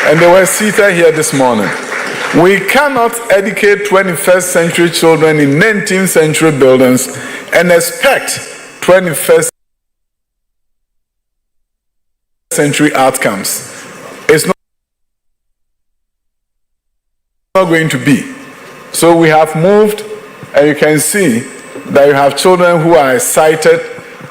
and they were seated here this morning. We cannot educate 21st century children in 19th century buildings and expect 21st century outcomes. It's not going to be. So we have moved, and you can see that you have children who are excited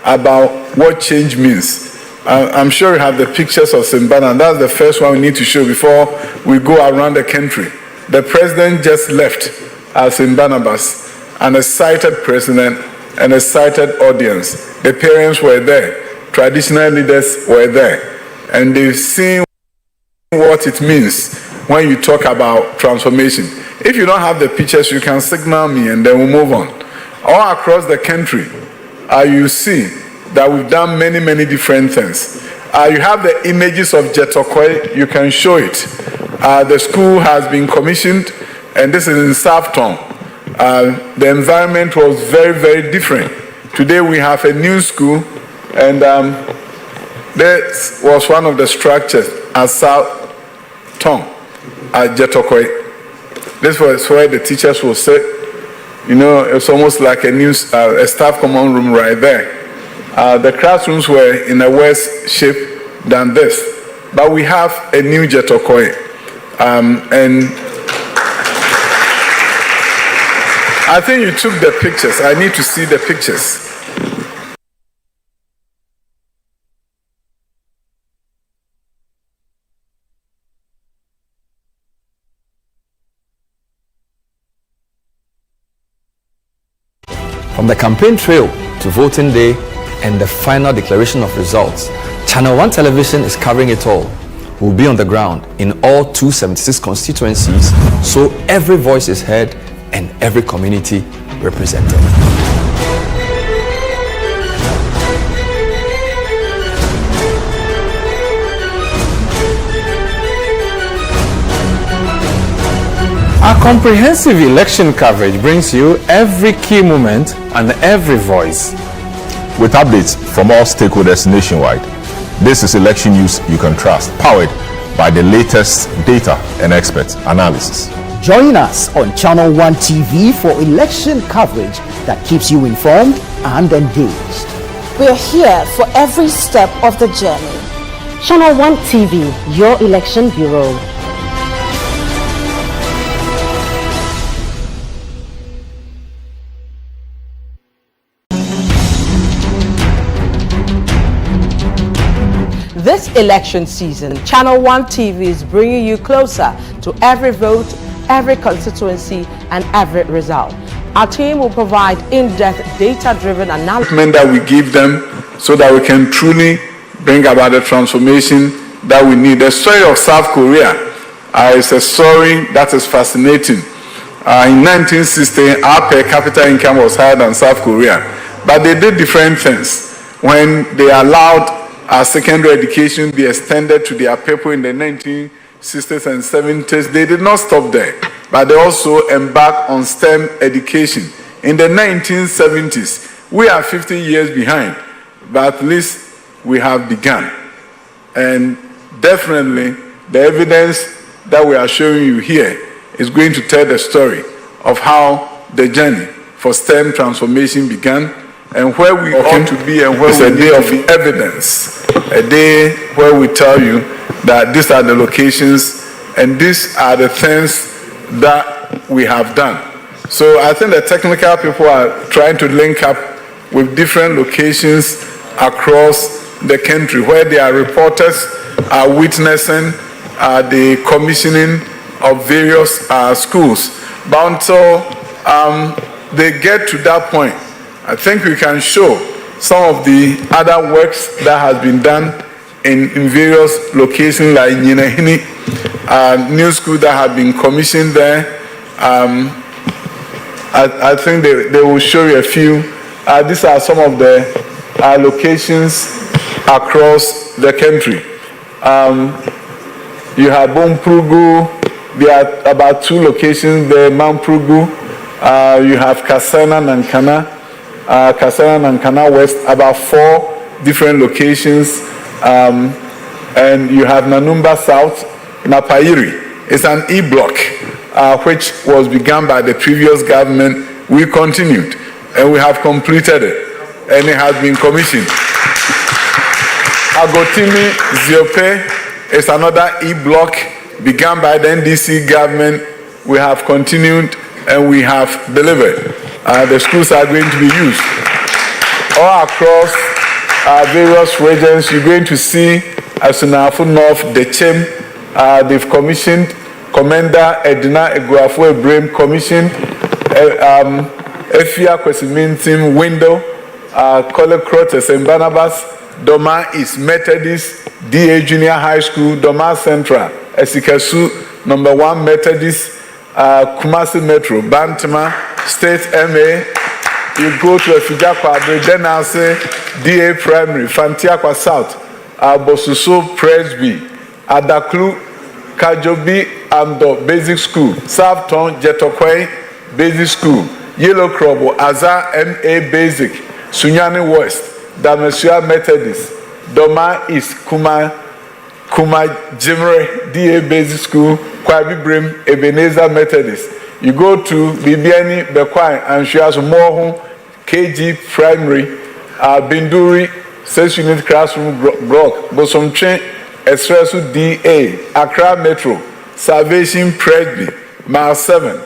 about what change means. I'm sure you have the pictures of St. Bernard. That's the first one we need to show before we go around the country. The president just left at St. Barnabas, an excited president, an excited audience. The parents were there, traditional leaders were there, and they've seen what it means when you talk about transformation. If you don't have the pictures, you can signal me and then we'll move on. All across the country, you see that we've done many, many different things. You have the images of Jetokwe, you can show it. The school has been commissioned, and this is in Southton. The environment was very, very different. Today we have a new school, and this was one of the structures at Southton, at Jetokwe. This was where the teachers will sit. You know, it's almost like a staff common room right there. The classrooms were in a worse shape than this, but we have a new Jetokwe, and I think you took the pictures. I need to see the pictures. From the campaign trail to voting day and the final declaration of results, Channel 1 Television is covering it all. We'll be on the ground in all 276 constituencies, so every voice is heard and every community represented. Our comprehensive election coverage brings you every key moment and every voice, with updates from all stakeholders nationwide. This is election news you can trust, powered by the latest data and expert analysis. Join us on Channel 1 TV for election coverage that keeps you informed and engaged. We're here for every step of the journey. Channel 1 TV, your election bureau. This election season, Channel 1 TV is bringing you closer to every vote, every constituency, and every result. Our team will provide in-depth, data-driven analysis that we give them so that we can truly bring about the transformation that we need. The story of South Korea is a story that is fascinating. In 1960, our per capita income was higher than South Korea, but they did different things. When they allowed secondary education be extended to their people in the 1960s and 70s, they did not stop there, but they also embarked on STEM education. In the 1970s, we are 50 years behind, but at least we have begun. And definitely, the evidence that we are showing you here is going to tell the story of how the journey for STEM transformation began, and where we ought to be, and where it's a day of evidence, a day where we tell you that these are the locations and these are the things that we have done. So I think the technical people are trying to link up with different locations across the country where their reporters are witnessing the commissioning of various schools. But until they get to that point, I think we can show some of the other works that has been done in various locations, like Nyinahini, new school that have been commissioned there. I think they will show you a few. These are some of the locations across the country. You have Bomprugu. There are about 2 locations there, Mamprugu. You have Kasana Nankana. Kasana and Kana West, about 4 different locations, and you have Nanumba South, Napayiri. It's an E-block, which was begun by the previous government. We continued, and we have completed it, and it has been commissioned. Agotimi Ziope is another E-block begun by the NDC government. We have continued, and we have delivered. The schools are going to be used. All across various regions, you're going to see Asunafu North, the Chem, they've commissioned. Commander Edina Eguafo Ebrahim commissioned. Efia Kwesimintim window. Kole Crotes and Barnabas. Doma is Methodist, DA Junior High School, Doma Central, Esikasu, number 1 Methodist, Kumasi Metro, Bantama, State MA. You go to Efijakwa, then I'll say DA Primary, Fantiakwa South, Bosuso Presby, Adaklu, Kajobi Amdo Basic School, Southton Jetokwe Basic School, Yellow Krobo, Azar MA Basic, Sunyani West, Damesua Methodist, Doma East, Kuma Jimre, DA Basic School, Kwabi Brim, Ebenezer Methodist. You go to Bibiani, Bekwai, and she has more KG Primary, Binduri, 6 unit classroom block, Bosomche, Espresso DA, Accra Metro, Salvation Presby, Mile 7,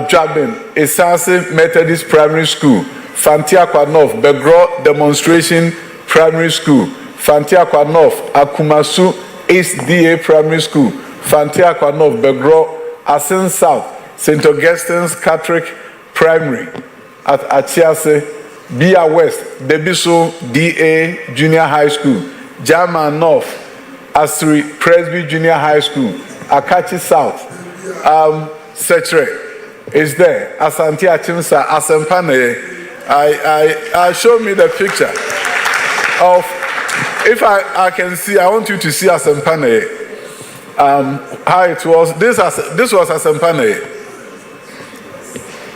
Jabin, Esanse Methodist Primary School, Fantiakwa North, Begro Demonstration Primary School, Fantiakwa North, Akumasu East DA Primary School, Fantiakwa North, Begro, Asen South, St. Augustine's Catholic Primary at Achiase, Bia West, Debiso DA Junior High School, Jama North, Asri Presby Junior High School, Akachi South, Setre is there, Asante Achimsa, Asempane. I show me the picture of, if I can see, I want you to see Asempane, how it was. This was Asempane.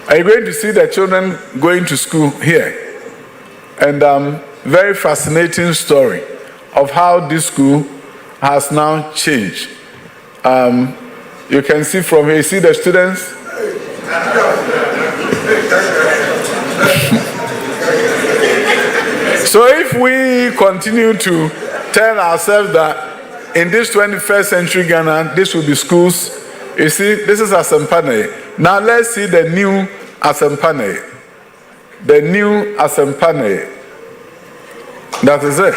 Are you going to see the children going to school here? And very fascinating story of how this school has now changed. You can see from here, you see the students? So if we continue to tell ourselves that in this 21st century Ghana, this will be schools, you see, this is Asempane. Now let's see the new Asempane. The new Asempane. That is it.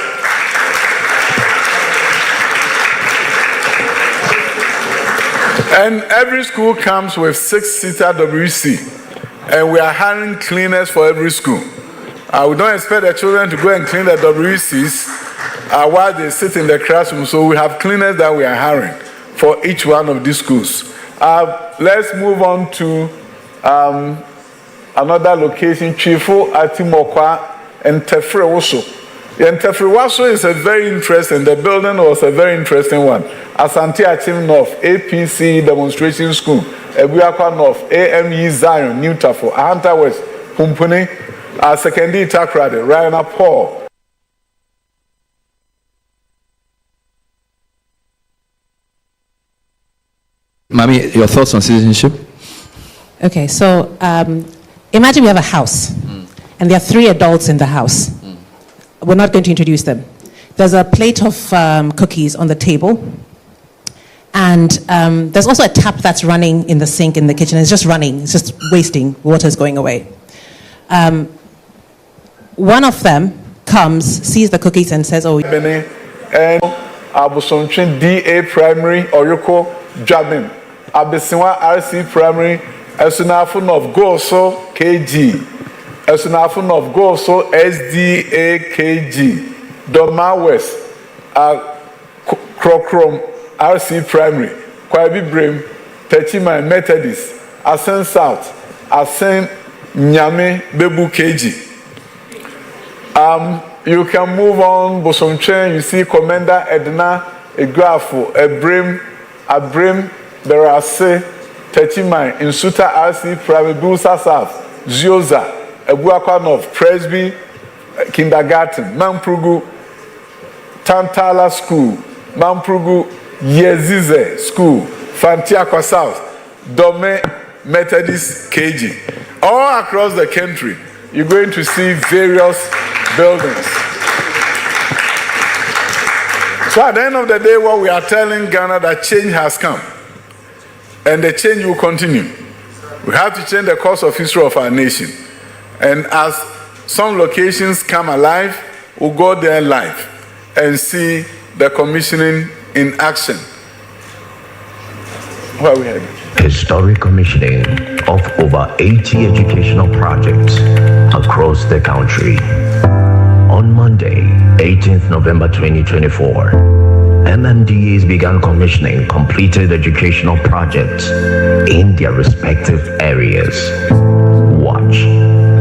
And every school comes with 6-seater WC. And we are hiring cleaners for every school. We don't expect the children to go and clean the WCs while they sit in the classroom. So we have cleaners that we are hiring for each one of these schools. Let's move on to another location, Chifo Atimokwa and Tefrewoso. And Tefrewoso is a very interesting, the building was a very interesting one. Asante Achim North, APC Demonstration School, Ebuakwa North, AME Zion, New Tafo, Ahanta West, Pumpuni, Secondary Takrade, Ryan Paul. Mami, your thoughts on citizenship? Okay, so imagine we have a house, and there are 3 adults in the house. We're not going to introduce them. There's a plate of cookies on the table, and there's also a tap that's running in the sink in the kitchen. It's just running, it's just wasting, water's going away. One of them comes, sees the cookies and says, oh, and Abusonchen DA Primary, Oyoko, Jabin, Abisiwa RC Primary, Esunafun of Goso KG, Esunafun of Goso SDA KG, Doma West, Krokrom RC Primary, Kwabi Brim, Techima Methodist, Asen South, Asen Nyame Bebu KG. You can move on, Bosomchen, you see Commander Edna Egrafo, Abrim, Berase, Techimai, Insuta RC, Private Busa South, Zioza, Ebuakwa North, Presby, Kindergarten, Mamprugu, Tantala School, Mamprugu, Yezize School, Fantiakwa South, Dome Methodist KG. All across the country, you're going to see various buildings. So at the end of the day, what we are telling Ghana that change has come. And the change will continue. We have to change the course of history of our nation. And as some locations come alive, we'll go there live and see the commissioning in action. Where are we heading? Historic commissioning of over 80 educational projects across the country. On Monday, 18th November 2024, MMDAs began commissioning completed educational projects in their respective areas. Watch.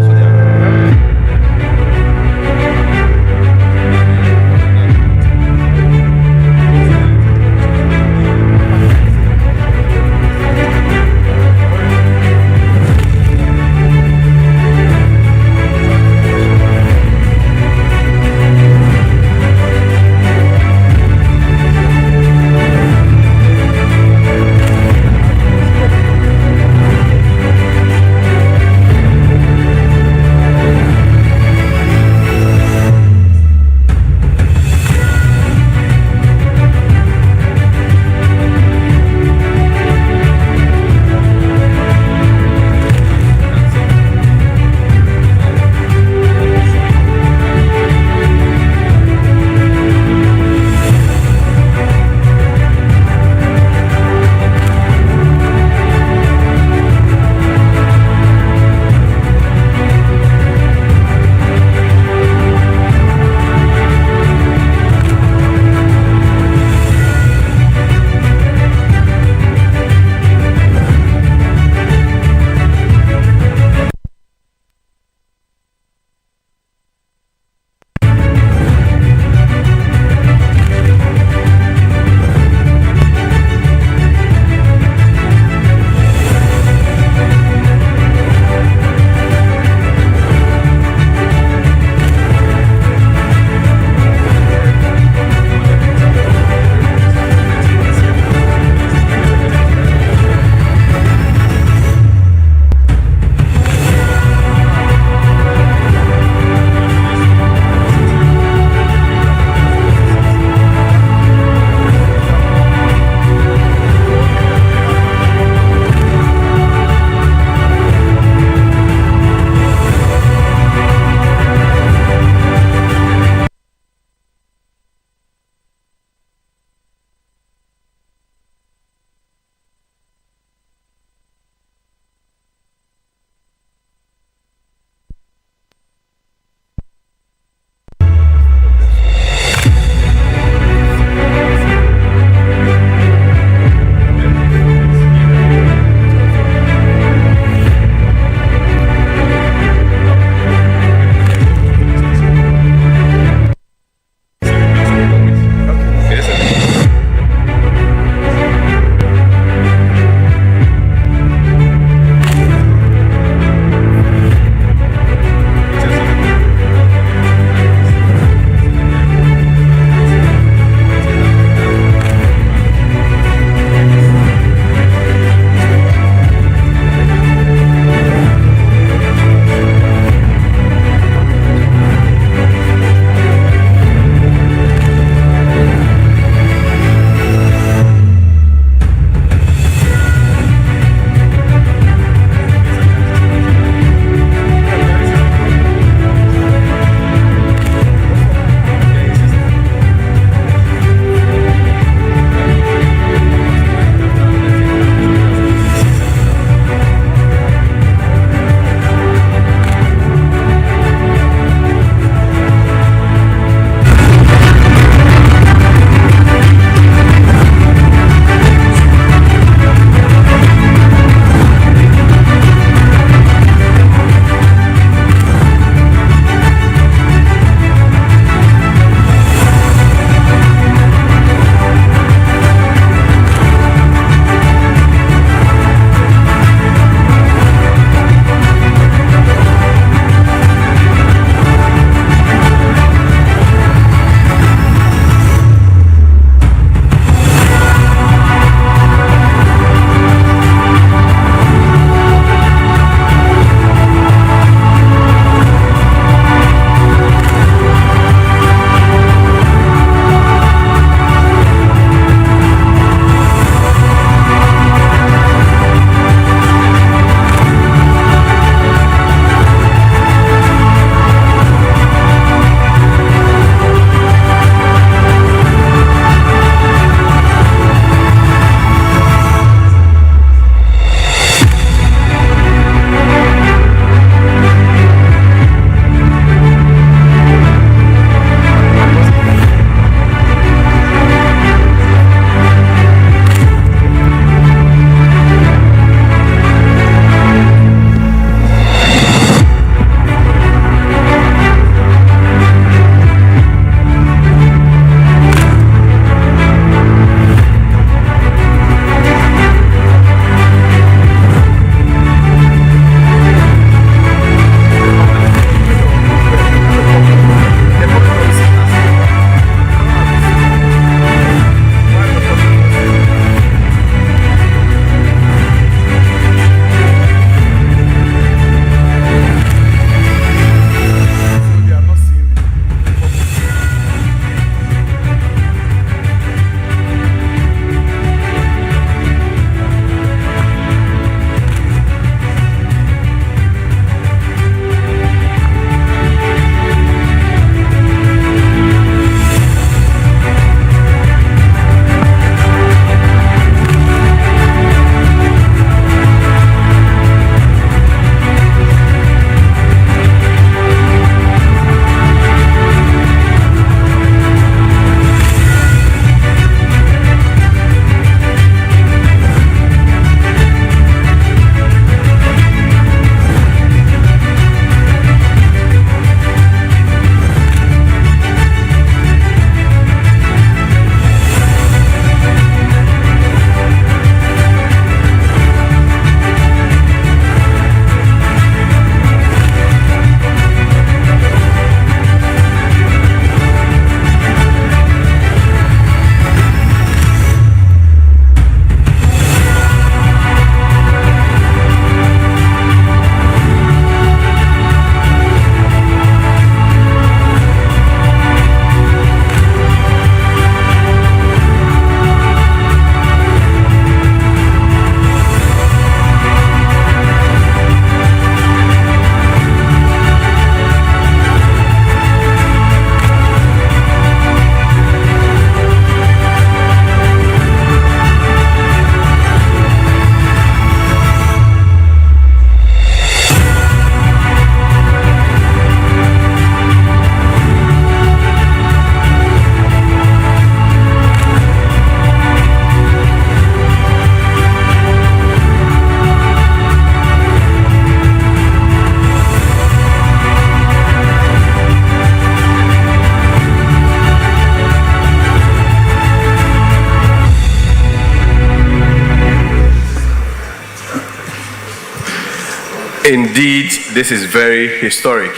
Indeed, this is very historic.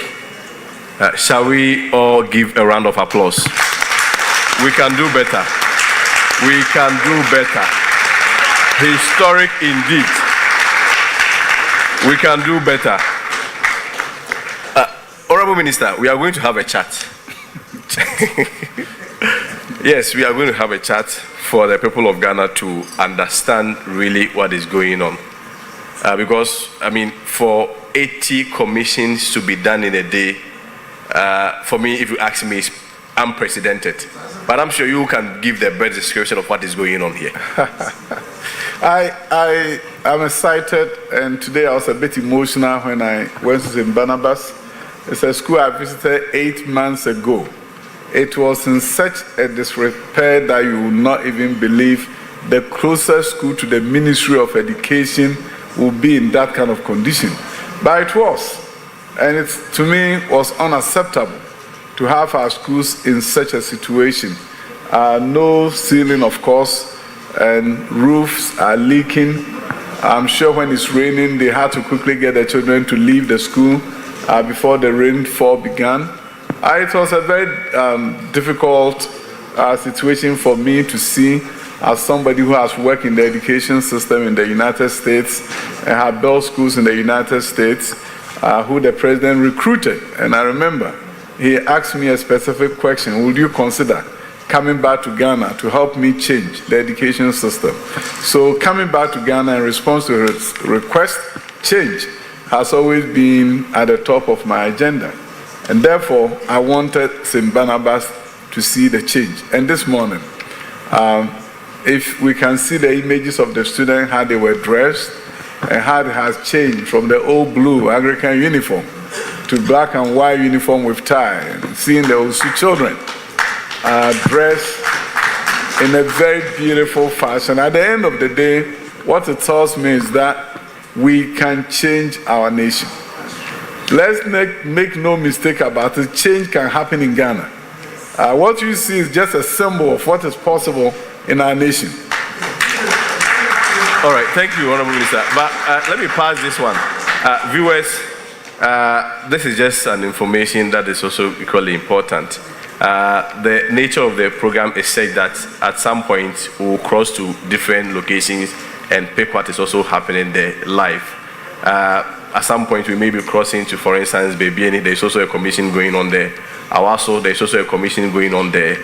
Shall we all give a round of applause? We can do better. We can do better. Historic indeed. We can do better. Honorable Minister, we are going to have a chat. Yes, we are going to have a chat for the people of Ghana to understand really what is going on. Because, I mean, for 80 commissions to be done in a day, for me, if you ask me, it's unprecedented. But I'm sure you can give the best description of what is going on here. I am excited, and today I was a bit emotional when I went to St. Barnabas. It's a school I visited 8 months ago. It was in such a disrepair that you will not even believe the closest school to the Ministry of Education will be in that kind of condition. But it was. And it, to me, was unacceptable to have our schools in such a situation. No ceiling, of course, and roofs are leaking. I'm sure when it's raining, they had to quickly get the children to leave the school before the rainfall began. It was a very difficult situation for me to see as somebody who has worked in the education system in the United States and had built schools in the United States, who the president recruited. And I remember he asked me a specific question: would you consider coming back to Ghana to help me change the education system? So coming back to Ghana in response to his request, change has always been at the top of my agenda. And therefore, I wanted St. Barnabas to see the change. And this morning, if we can see the images of the students, how they were dressed, and how it has changed from the old blue Anglican uniform to black and white uniform with tie, and seeing the Osu children dressed in a very beautiful fashion. At the end of the day, what it tells me is that we can change our nation. Let's make no mistake about it, change can happen in Ghana. What you see is just a symbol of what is possible in our nation. All right, thank you, Honorable Minister. But let me pass this one. Viewers, this is just an information that is also equally important. The nature of the program is such that at some point we'll cross to different locations and pick what is also happening there live. At some point we may be crossing to, for instance, Babiani. There's also a commission going on there. Awaso, there's also a commission going on there.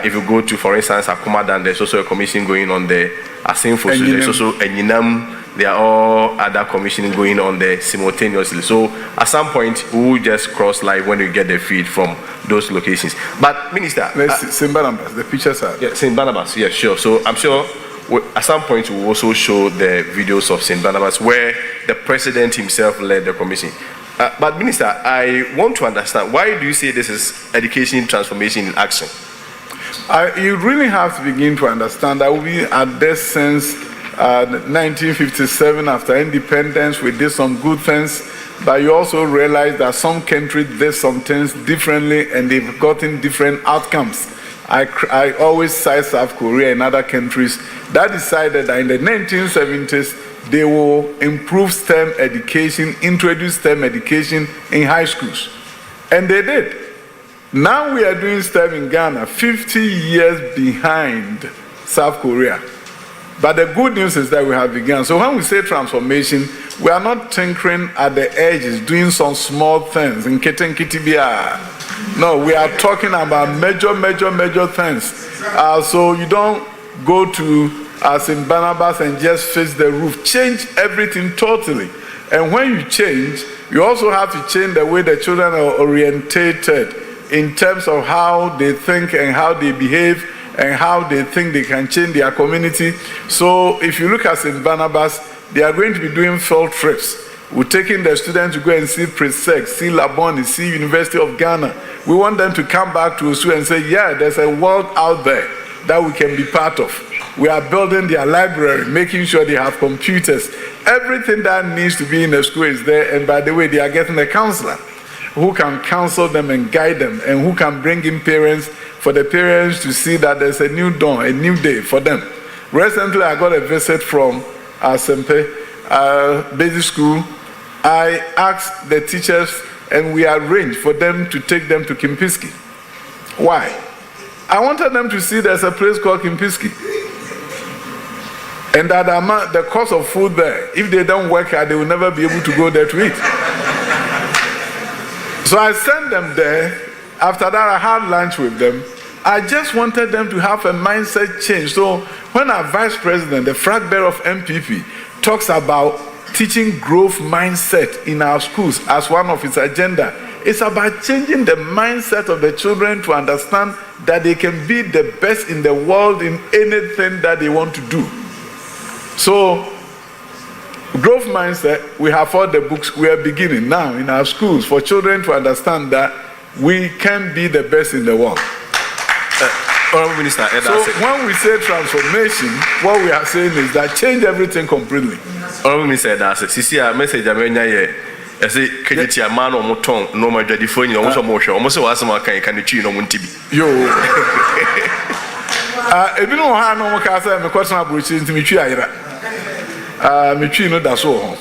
If you go to, for instance, Akumadan, there's also a commission going on there. Asinfosu, there's also Enyinam. There are all other commissions going on there simultaneously. So at some point, we will just cross live when we get the feed from those locations. But Minister, St. Barnabas, the pictures are. Yeah, St. Barnabas, yeah, sure. So I'm sure at some point we will also show the videos of St. Barnabas where the president himself led the commission. But Minister, I want to understand, why do you say this is education transformation in action? You really have to begin to understand that we at this since 1957, after independence, we did some good things, but you also realize that some countries did some things differently and they've gotten different outcomes. I always cite South Korea and other countries that decided that in the 1970s they will improve STEM education, introduce STEM education in high schools. And they did. Now we are doing STEM in Ghana 50 years behind South Korea. But the good news is that we have begun. So when we say transformation, we are not tinkering at the edges, doing some small things in Kitenkitibia. No, we are talking about major things. So you don't go to St. Barnabas and just fix the roof. Change everything totally. And when you change, you also have to change the way the children are orientated in terms of how they think and how they behave and how they think they can change their community. So if you look at St. Barnabas, they are going to be doing field trips. We're taking the students to go and see Presec, see Laboni, see University of Ghana. We want them to come back to Osu and say, yeah, there's a world out there that we can be part of. We are building their library, making sure they have computers. Everything that needs to be in the school is there. And by the way, they are getting a counselor who can counsel them and guide them, and who can bring in parents, for the parents to see that there's a new dawn, a new day for them. Recently, I got a visit from Sempe Basic School, I asked the teachers and we arranged for them to take them to Kimpiski. Why? I wanted them to see there's a place called Kimpiski. And that the cost of food there, if they don't work hard, they will never be able to go there to eat. So I sent them there. After that, I had lunch with them. I just wanted them to have a mindset change. So when our vice president, the flag bearer of NPP, talks about teaching growth mindset in our schools as one of its agenda, it's about changing the mindset of the children to understand that they can be the best in the world in anything that they want to do. So, growth mindset, we have all the books. We are beginning now in our schools for children to understand that we can be the best in the world. Honorable Minister, so when we say transformation, what we are saying is that change everything completely. Honorable Minister, that's it. Sisi a message amenya ye. I say, can you tell man or moton no my daddy phone you almost motion almost was my can you cheat no muntibi. Yo. If you know how no casa me question about into me try me twi no da so.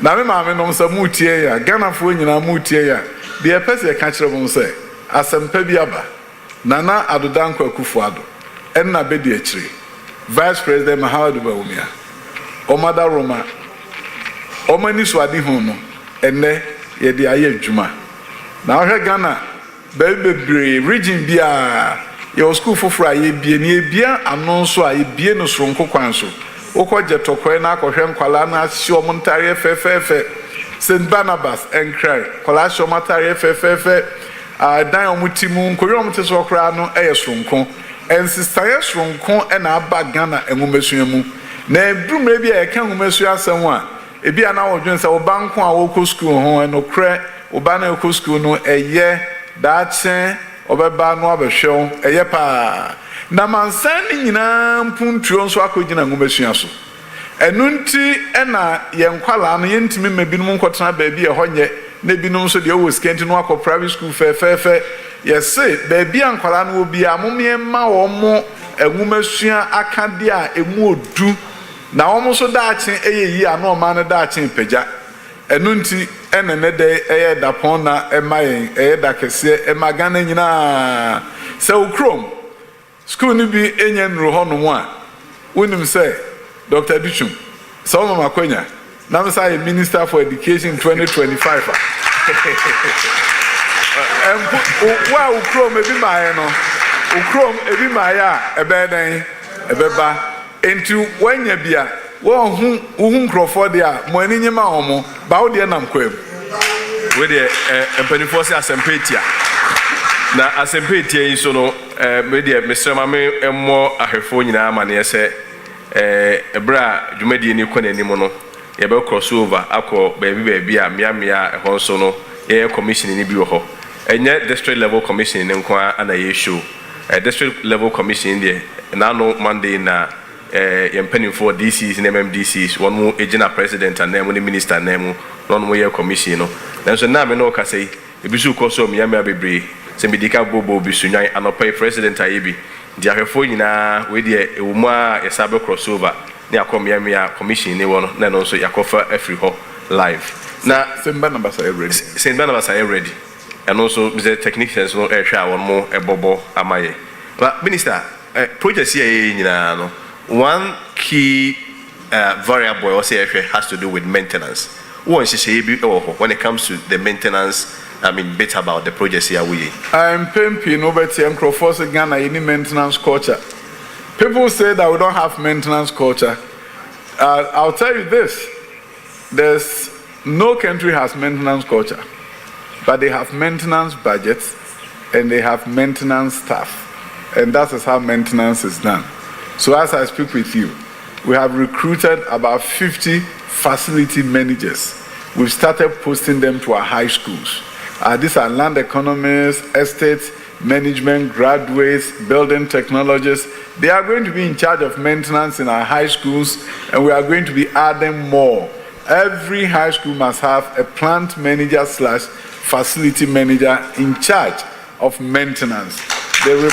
Na me ma me no so mutie ya Ghana fo nyina mutie ya. De pese ka kire mo say asempa bi aba. Nana Adutwum Akufo-Addo enna be de akire. Vice President Mahmoud Bawumia. Omada Roma. Omani so ade hu no enne ye de aye adwuma. Na ohwe Ghana bebre region bia your school for aye bie ne bia anonso aye bie no soronko kwan so. Okoje tokwe na akohwe nkwala na ahye omontare fefefe St. Barnabas enkrai kwala ahye omontare fefefe dan omutimu nkowe omteso okra no soronko ensistaye soronko na aba Ghana enwumesua mu na edumre bia e kan nwumesua asem a ebi ana wodwen se oba nko a woko school ho enokre oba na woko school no eye daache obeba no abehwew eye pa na mansan nyina mpuntuo nso akogina ngomesua so enunti na yenkwala no yentimi mabinum nkotena baabi e honye na binum so de owo skenti no akọ private school fe yese baabi ankwala no obi amomye ma wo mo engomesua akade a emu odu na wo mo so daache eyeyi ano ma no daache pagya enunti ne de eye dapon na emayen eye dakese emagana nyina se ukrom school ni bi enye nro ho no a wonim say Dr. Adutwum so mama kwanya na me say Minister for Education 2025 wa ukrom ebi maaye no ukrom ebi maaye a ebe den ebeba enti wanya bia wo hu nkrofo de a mo ani nyema omo ba wo de nam kwam we de empanifo se asempetia na asempetia yi so no me de mesrema me emmo ahefo nyina ma ne se ebra dwumadi ni kɔ n'anim no ye be crossover akɔ baabi a miamia ɛhɔ so no ye commission ni bi wɔ hɔ enye district level commission ne nko ana ye show district level commission de na no Monday na yempanifo DCs and MMDCs one mo agina president and name minister name no mo ye commission no nanso na me no ka sei ebi su kɔ so miamia bebre se medika bobo bi sunyan anopai president ayebi di ahefo nyina we de ewumu a yesabe crossover ne akomiamia commission ne wono na no so yakofa afri ho live na St. Barnabas are ready. St. Barnabas are ready and also the technicians no ehwa won mo ebobo amaye but minister project here nyina no one key variable or say has to do with maintenance when it comes to the maintenance. I mean, bit about the projects here we. I'm pimping over to Nkrofo Ghana any maintenance culture. People say that we don't have maintenance culture. I'll tell you this: there's no country has maintenance culture, but they have maintenance budgets and they have maintenance staff, and that is how maintenance is done. So as I speak with you, we have recruited about 50 facility managers. We've started posting them to our high schools. These are land economists, estate management graduates, building technologists. They are going to be in charge of maintenance in our high schools, and we are going to be adding more. Every high school must have a plant manager / facility manager in charge of maintenance. They will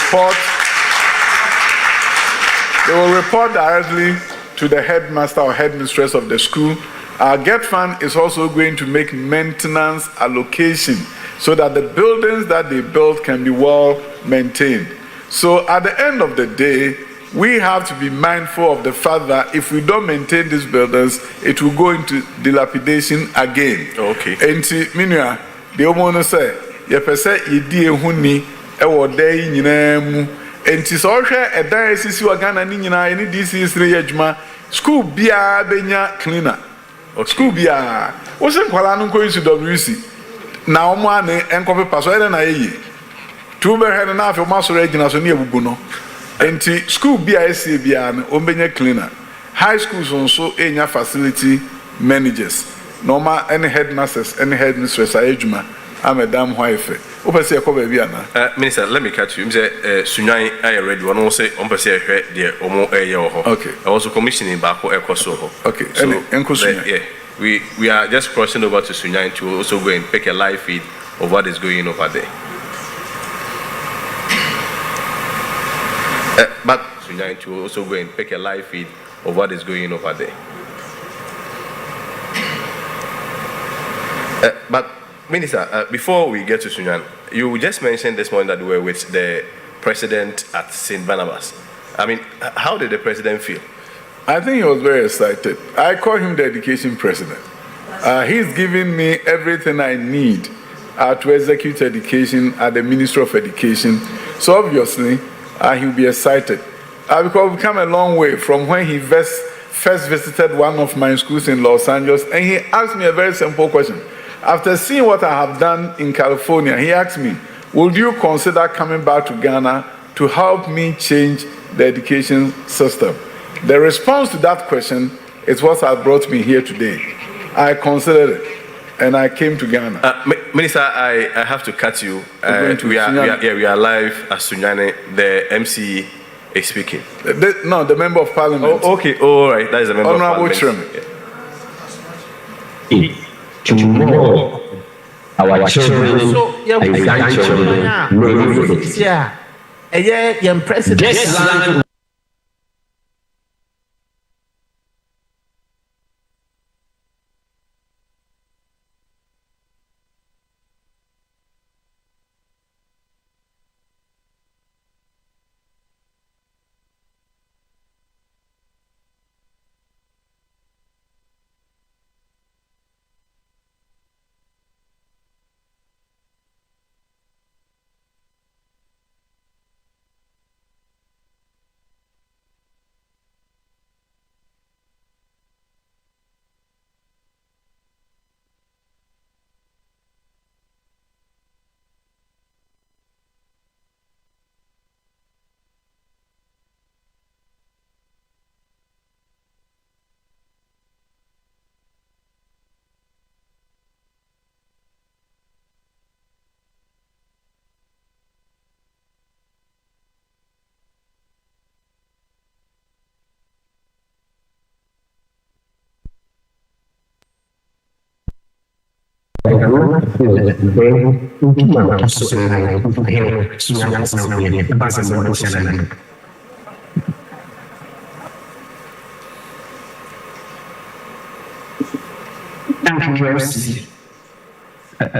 report directly to the headmaster or headmistress of the school. Our GET fund is also going to make maintenance allocation so that the buildings that they build can be well maintained. So at the end of the day, we have to be mindful of the fact that if we don't maintain these buildings, it will go into dilapidation again. Okay. Enti minua, the omono say, ye pese yedi ehuni ewo dai nyina mu. Enti so hwe edan esisi wa Ghana ni nyina eni DC3 adwuma, school bia benya cleaner. School bia. Wo se nkwala no nko use WC. Na omo ane enkope paso ene na yeyi. Tu be he na afi ma so regina so ne ebubu no. Enti school bia esi bia no ombenya cleaner. High schools also enya facility managers. Normal any headmasters, any headmistress ayedwuma. Madam Wife. Minister, let me catch you. Sunyan I ready one say on per se the omo okay. I also commissioning back okay. So yeah, we are just crossing over to Sunyan to also go and pick a live feed of what is going over there. But Sunyan to also go and pick a live feed of what is going over there. But Minister, before we get to Sunyan, you just mentioned this morning that we were with the president at St. Barnabas. I mean, how did the president feel? I think he was very excited. I call him the education president. He's giving me everything I need to execute education at the Ministry of Education. So obviously, he'll be excited. Because we've come a long way from when he first visited one of my schools in Los Angeles, and he asked me a very simple question. After seeing what I have done in California, he asked me, would you consider coming back to Ghana to help me change the education system? The response to that question is what has brought me here today. I considered it, and I came to Ghana. Minister, I have to cut you. We are live at Sunyane. The MC is speaking. No, the member of parliament. Oh, okay, all right. That is the member Honorable of parliament. Tomorrow, our children and grandchildren will visit. Guest land.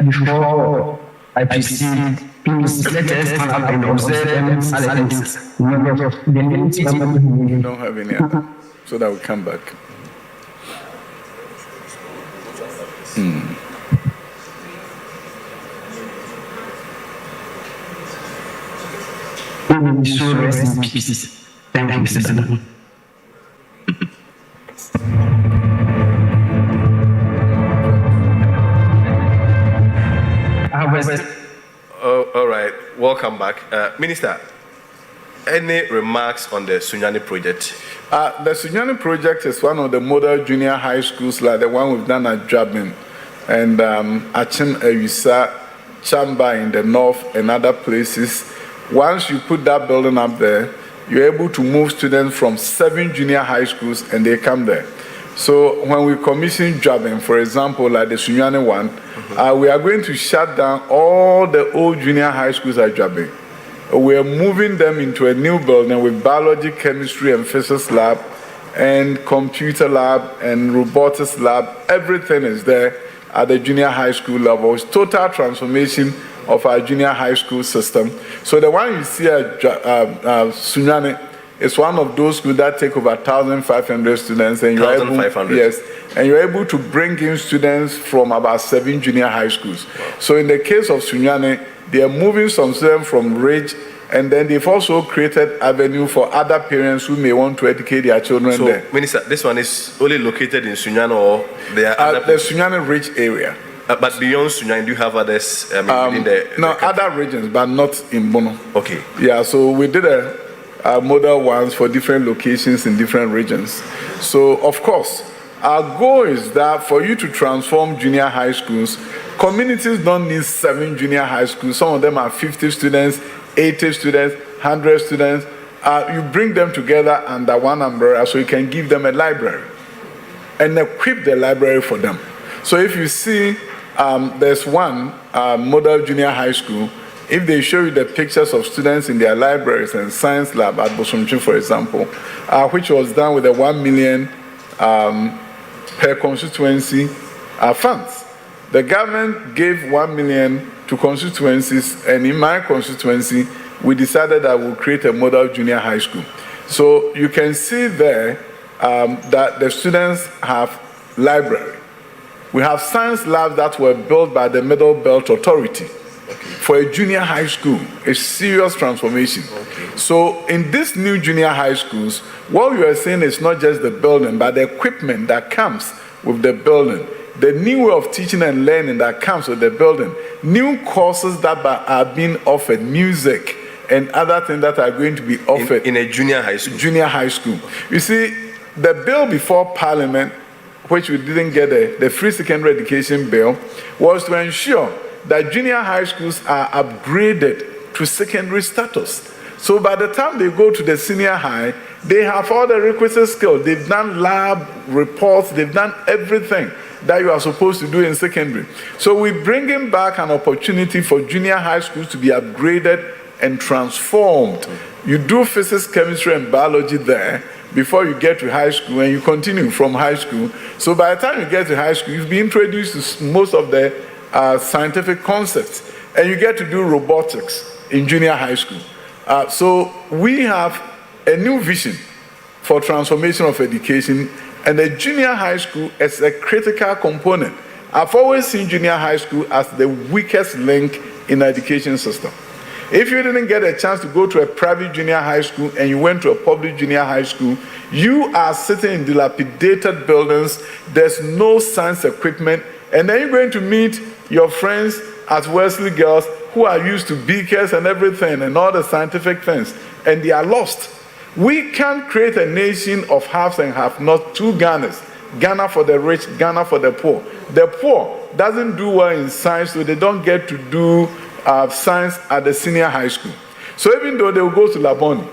Before I proceed, please let us have an observant silence. We don't have any other, so that we come back. So rest in peace. Thank you, Mr. President. All right, welcome back. Minister, any remarks on the Sunyani project? The Sunyani project is one of the model junior high schools like the one we've done at Jabin and Achim Ewisa, Chamba in the north and other places. Once you put that building up there, you're able to move students from 7 junior high schools and they come there. So when we commission Jabin, for example, like the Sunyani one, we are going to shut down all the old junior high schools at Jabin. We are moving them into a new building with biology, chemistry, and physics lab, and computer lab and robotics lab. Everything is there at the junior high school level. It's total transformation of our junior high school system. So the one you see at Sunyani is one of those schools that take over 1,500 students, and you're able, yes, and you're able to bring in students from about 7 junior high schools. Wow. So in the case of Sunyani, they are moving some students from Ridge, and then they've also created avenue for other parents who may want to educate their children there. So, Minister, this one is only located in Sunyani, or there are the Sunyani Ridge area. But beyond Sunyani, do you have others within the other regions, but not in Bono. Okay. Yeah, so we did a model ones for different locations in different regions. So, of course, our goal is that for you to transform junior high schools, communities don't need 7 junior high schools. Some of them are 50 students, 80 students, 100 students. You bring them together under one umbrella so you can give them a library and equip the library for them. So if you see there's one model junior high school, if they show you the pictures of students in their libraries and science lab at Bosomchi, for example, which was done with a 1 million per constituency funds. The government gave 1 million to constituencies, and in my constituency, we decided that we'll create a model junior high school. So you can see there that the students have library. We have science labs that were built by the Middle Belt Authority. For a junior high school, a serious transformation. Okay. So in these new junior high schools, what we are saying is not just the building, but the equipment that comes with the building, the new way of teaching and learning that comes with the building, new courses that are being offered, music and other things that are going to be offered in a junior high school. Junior high school. You see, the bill before Parliament, which we didn't get the free secondary education bill, was to ensure that junior high schools are upgraded to secondary status. So by the time they go to the senior high, they have all the requisite skills. They've done lab reports, they've done everything that you are supposed to do in secondary. So we're bringing back an opportunity for junior high schools to be upgraded and transformed. You do physics, chemistry, and biology there before you get to high school, and you continue from high school. So by the time you get to high school, you've been introduced to most of the scientific concepts, and you get to do robotics in junior high school. So we have a new vision for transformation of education, and the junior high school is a critical component. I've always seen junior high school as the weakest link in the education system. If you didn't get a chance to go to a private junior high school and you went to a public junior high school, you are sitting in dilapidated buildings, there's no science equipment, and then you're going to meet your friends at Wesley Girls who are used to beakers and everything and all the scientific things, and they are lost. We can't create a nation of haves and have-nots, 2 Ghanas, Ghana for the rich, Ghana for the poor. The poor doesn't do well in science, so they don't get to do science at the senior high school. So even though they will go to Laboni,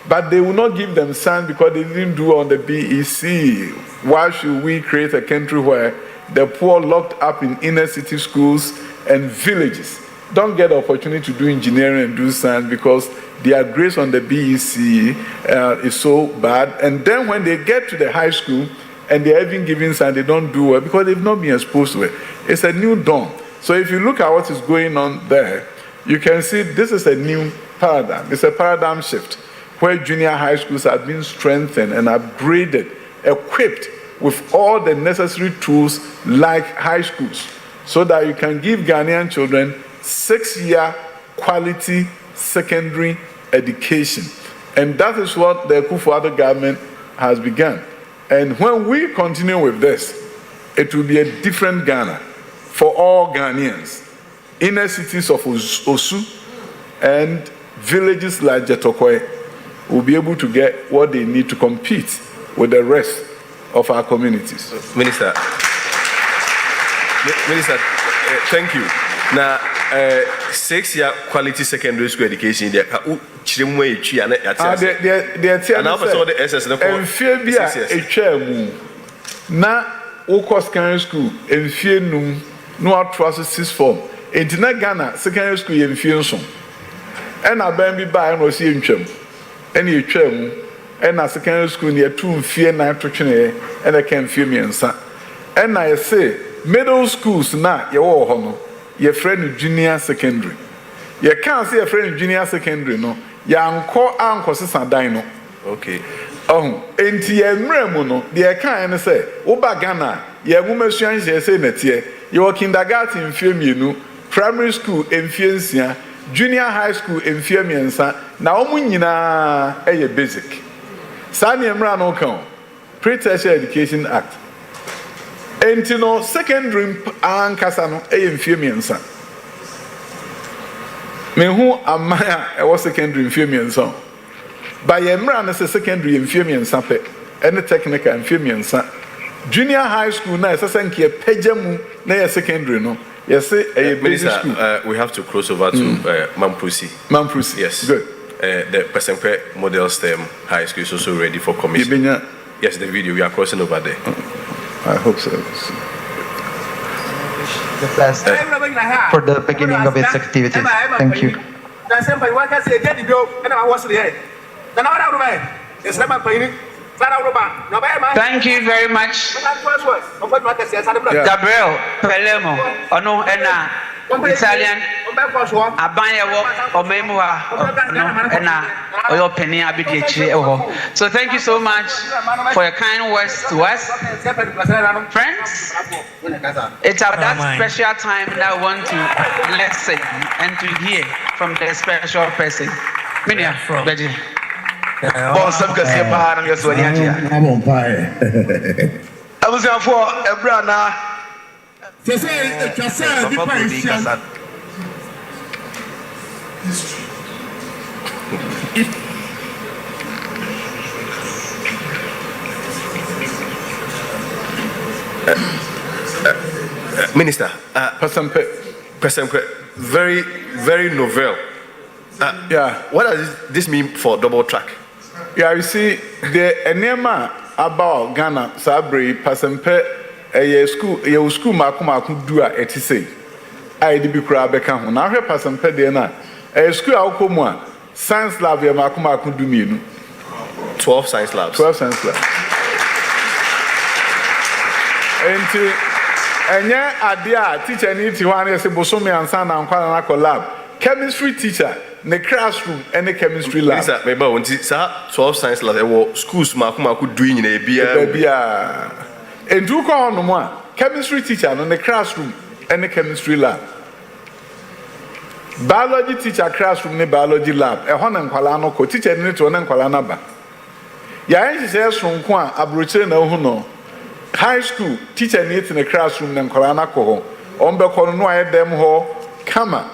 but they will not give them science because they didn't do on the BEC. Why should we create a country where the poor locked up in inner city schools and villages don't get the opportunity to do engineering and do science because their grades on the BEC is so bad, and then when they get to the high school and they're even giving science, they don't do well because they've not been exposed to it. It's a new dawn. So if you look at what is going on there, you can see this is a new paradigm. It's a paradigm shift where junior high schools are being strengthened and upgraded, equipped with all the necessary tools like high schools, so that you can give Ghanaian children 6-year quality secondary education. And that is what the Akufo-Addo government has begun. And when we continue with this, it will be a different Ghana for all Ghanaians. Inner cities of Osu and villages like Jetokwe will be able to get what they need to compete with the rest of our communities. Minister, thank you. Now, 6-year quality secondary school education, and now the SS secondary school, no processes form. In Ghana, secondary school in Fianson. And I bambi by and was in Chum. And you chum, and a secondary school near 2 fear 9 to train, and I can feel me and son. And I say, middle schools now, your honor, your friend junior secondary. You can't see a friend junior secondary, no. Uncle Sister Dino. Okay. Oh, enti emremuno, the kind say, Oba Ghana, ye woman strange say netie, your kindergarten in Fiuminu, primary school in Fiensia, junior high school in Fiumiensa, Naomunina, a basic. Sani Emrano count, Pre-Tertiary Education Act. Enti no secondary and Casano, in Fiumiensa. Me who amaya, I was secondary in Fiumiensa. By Emran as a secondary in Fiumian Sape, and a technical in Fiumian Sa. Junior high school, now, as a Sankia, Pejamu, na secondary, no. Yes, a basic school. We have to cross over to Mampusi. Mampusi, yes. Good. The Pesempe Model STEM High School is also ready for commission. Yes, the video, we are crossing over there. I hope so. The best for the beginning of its activities. Thank you. Thank you very much. Gabriel Pelemo, Ono Ena, Italian, Abayawo, Omemua, Ena, Oyo Penny Abidji. So thank you so much for your kind words to us. Friends, it's at that special time that I want to listen and to hear from the special person. Minia, Beji. Boss, I'm going to say, I'm going to say, I'm on fire. I was there for a brother. Minister, President, very, very novel. Yeah. What does this mean for double track? Yeah, you see, the enema about Ghana, Sabri, Pasempe, a school Makuma could do a say. I did be crab a camp. Now, her Pasempe Dena, a school Alcoma, Science Lab, Makuma could do me. 12 science labs. 12 science labs. And yeah, idea teacher needs to one as a Bosomi and San and Kwanako lab. Chemistry teacher. The classroom and the chemistry lab. Maybe 12 science lab. Schools Makuma could do in a beer. And do call on one chemistry teacher in the classroom and the chemistry lab. Biology teacher classroom in the biology lab. A Honan Kalano co teacher in it to an Kalanaba. Yain says from Kwan, Abruche no Huno. High school teacher needs in the classroom and Kalanako. Ombe Kono them ho, Kama.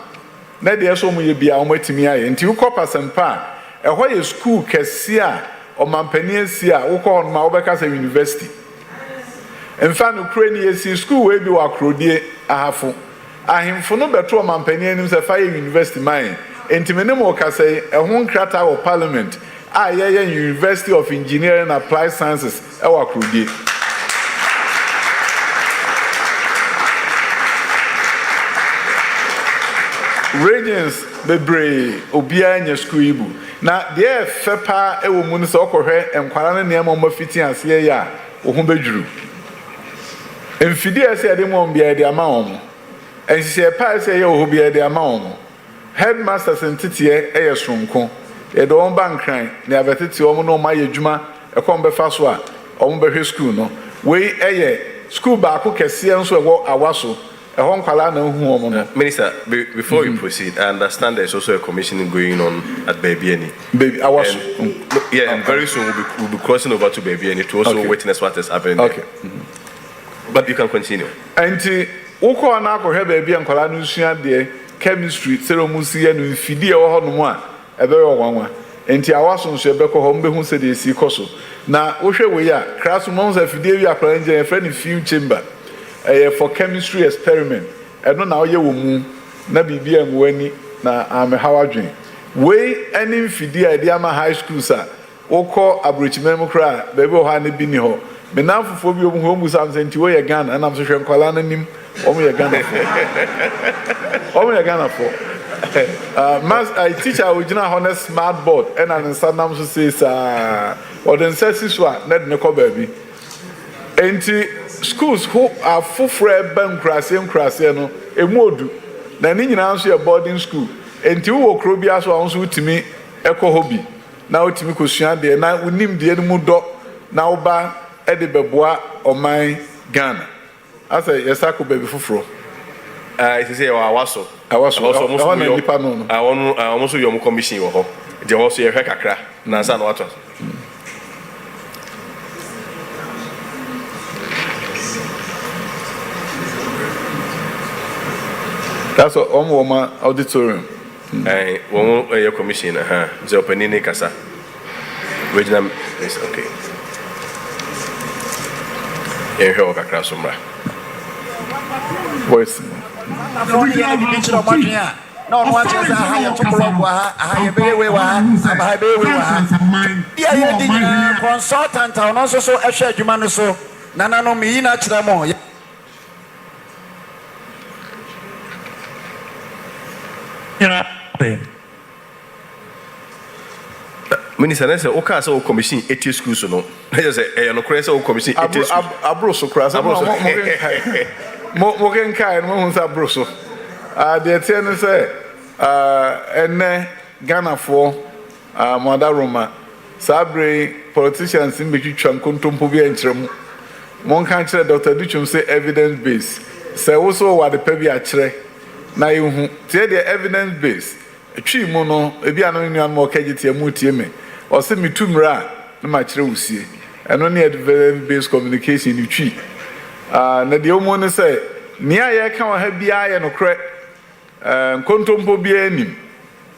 Na de so mu ye bia o matimi aye nti wo kopa sempa e ho ye school kese a o mampani asi a wo ko ma wo beka sa university emfa no kure ni esi school we bi wa krodie ahafo ahemfo no beto o mampani anim se fa ye university man enti menem o ka say e ho nkrata wo parliament a ye University of Engineering and Applied Sciences e wa krodie. Regions bebre obia nya school ibu na de fepa e wo mu no so okohwe enkwara ne niam mo fiti ase ya wo ho bedwuru emfidi ase ade mo bia de ama wo enhye pa ase ye wo bia de ama wo headmasters ntete e ye sonko e do on bankran ne abetete wo no ma ye dwuma e kom be fa so a wo be hwe school no we e ye school ba ko kese nso e wo awaso. Minister, before you proceed, I understand there's also a commissioning going on at Baby and very soon we'll be crossing over to Baby to also witness what is happening. Okay. But you can continue. And Oko na ko he Baby and Kola no sua de chemistry, seromusi and fidie wo ho no mu a ebe yo wanwa. Enti awaso nso ebe ko ho mbe hu se de si koso. Na wo hwe we ya, classroom on se fidie wi akra nje e friend field chamber. For chemistry experiment. I don't know how you will na bibi and weni na hawadwin. We any fidi idea ma high school sir. Oko abrochimem kra bebe o ha ne bi ni ho. Me na fofo bi o mu mu sam senti we ye Ghana and am so hwe nkwala na nim o mu ye Ghana for. O mu ye Ghana for. Mas I teacher original honest smart board and an sanam so says or the Sessua, let me call baby. Schools who are full fred bank crasiano, a modu, then in answer a boarding school, and two or Crobias also to me, echo hobby. Now to me, Cushion, the night we name the Edmundo, now by Eddie Bebois or my Ghana. I say, yes, I could be before. I say, I was also almost your commission or the also a hecka, Nansan water. That's what woman auditorium. I won't your commission, the opening Casa. Regional is okay. You hear a class somewhere. Voice. No one wants to hire to block, hire baby, hire baby. Yeah, consultant, and also so a shared human so. Nana no me in a Minister, I say, okay, so commission 80 schools, no. I say, no crazy commission 80 schools. Abroso crass, Morgan Kai and Moons Abroso. The attendant say, and Ghana for Madaroma, Sabre politicians in Bicham Kuntumpubi and Trem. One country, Dr. Duchum say evidence based. Say also what the Pebi are. Now you tell the evidence based. A tree mono, a biano more kajiti a mutieme, or send me to Mra, no match rosy, and only evidence based communication you tree. Na the woman say, near ya can't have be I and a crack, contumpo be any.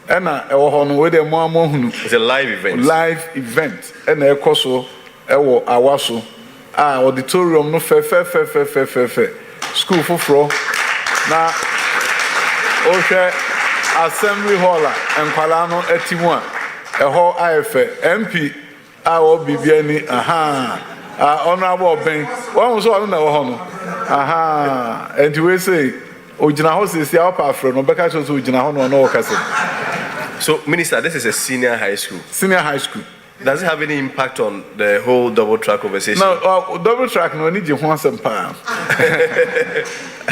Anna, or with a more it's a live event. Live event, and a coso, a wasso, auditorium, no fair. School for fro. Now, okay. Assembly Hall and Palano Etimwa, a whole IFA, MP, our BBN, honorable Ben, one was on the honor. And we say, Ojina House is the upper from Rebecca to Ojina Hono no Castle. So, Minister, this is a senior high school. Senior high school. Does it have any impact on the whole double track conversation? No, double track, no need you once and pound.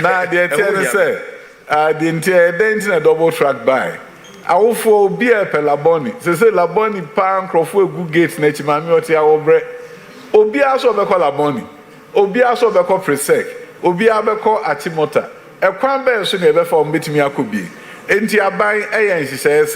Now, the attendant say, the entire dancing a double track by. I will for beer per Laboni. They say Laboni pan crofo good gates nature mammy or bread. Obia so be call Laboni. Obia so be call Presec. Obia be call Atimota. A quan bear soon ever for meet me a could be. Enti a buying a and she says,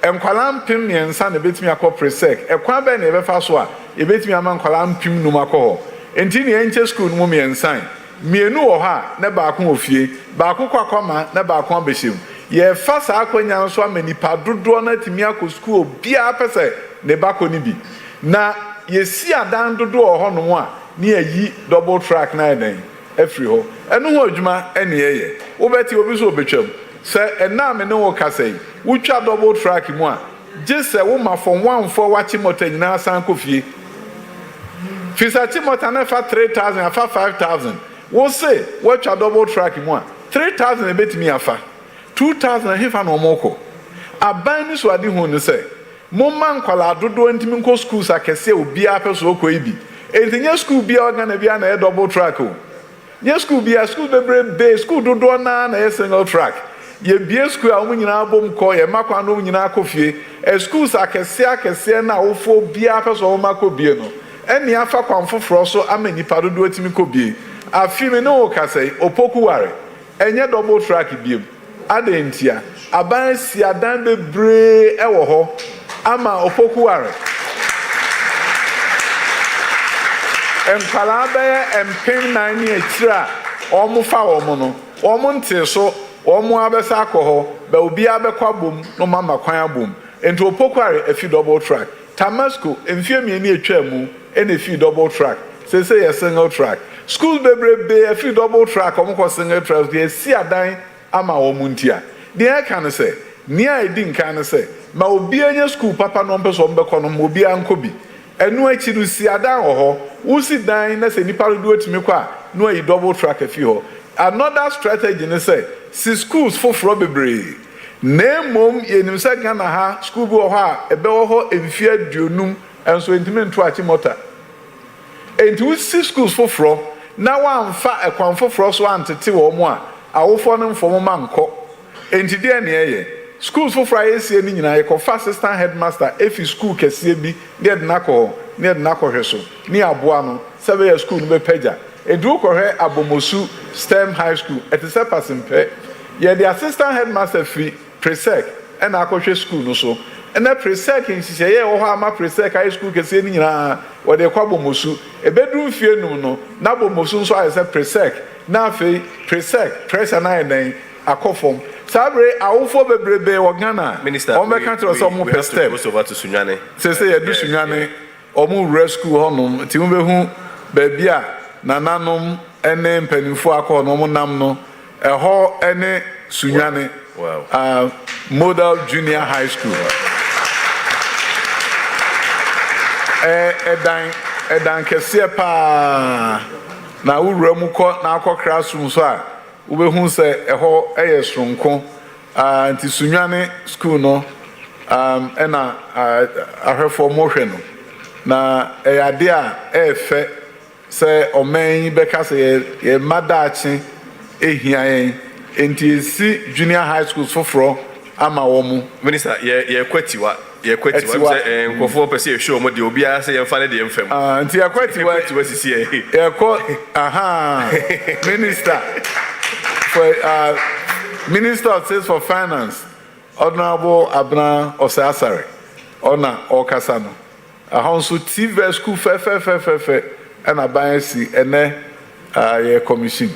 and Qualam Pim and son a bit me a call Presec. A quan bear never fast one. A bit me a man Qualam Pim no maco. Enti the ancient school mummy and sign. Mienu oha na ba ko ofie ba ko kwakoma na ba ko abehim ye fa sa akwanya nso amanipa dodo na timi akọ school bia pese ne ba ko ni bi na ye si adan dodo oho no a ne ayi double track na eden afri ho eno ho adwuma ene ye wo beti obi so obetwam se ena me ne wo kasai wo twa double track mu a je se wo ma for one for wachi mota nyina san ko fie fisachi mota na fa 3000 fa 5000 we say what your double track in 3,000 a bit me afa 2,000 hefa no moko abani so adi hu ne say mo man kwala dodo ntimi nko schools akese obi apeso okọ ibi entinye school bia organ bia na double track o ye school bia school bebre school dodo na single track ye bia school a mo nyina bom ko ye makwa no nyina akofie schools akese na ofo bia apeso o mako bie no eni afa kwamfoforo so amanipa dodo atimi ko bie afime no kasai opokuware enye double track biem adentia aban si adan bebre ewo ho ama opokuware empala be empem nan ni akira omo fa omo no omo nte so omo abesa akoho be obi abekwa bom no mama kwan abom ento opokuware afi double track tamasco emfie mi ni atwa mu ene fi double track say single track school bebrebe a free double track omko single track dey see adan ama omuntia dey can say near edin can say ma obi anya school papa no mpeso mbekọ no obi anko bi enu achi no si adan ho wo si dan na se nipa do atimi kwa no ayi double track afi ho another strategy ne say si schools for bebre na mom yenim se Ghana ha school bi ho a ebe ho emfie aduonum and so intimate to Achimota. And to see schools for fro, now I'm fat a quan for frost one to 2 or more. I will phone them for man cock. And today, near schools for Friday, and I call fast assistant headmaster if you school can see me near Nako, near Heso, near Buano, 7 years school, no peja. A do correct Abomosu STEM High School at the Sepasim Pay. Yeah, the assistant headmaster fee, presec, and Akoshe school no so. And that presec in Sisay, or how my presec high school can see in what they call Bomosu, a bedroom fear no, Nabomosu, so I said presec, Nafe, presec, press and I name, a coffin. Sabre, I will for the brebe or Ghana, Minister, on my country or some more per step. Over to Sunyane. Say, I do Sunyane, or move rescue honum, Timbe, Babia. Nananum ene mpanimfo akọ no mo nam no eho ene Sunyane Model Junior High School edan kese pa na wura mu kọ na akọ classroom so a wo be hu se eho sonko anti Sunyane school no ena ahwefo mo hwe no na ade a efe say omen beka say ye madachi ehia enti si junior high schools foforo ama wo mu minister ye kwatiwa say nkofo pese show mo de obi a say ye fa ne de mfam enti ye kwatiwa sisi ye ko minister for minister of state for finance honorable Abna Osasare ona okasano ahonso TV school fe and a bias and a commission.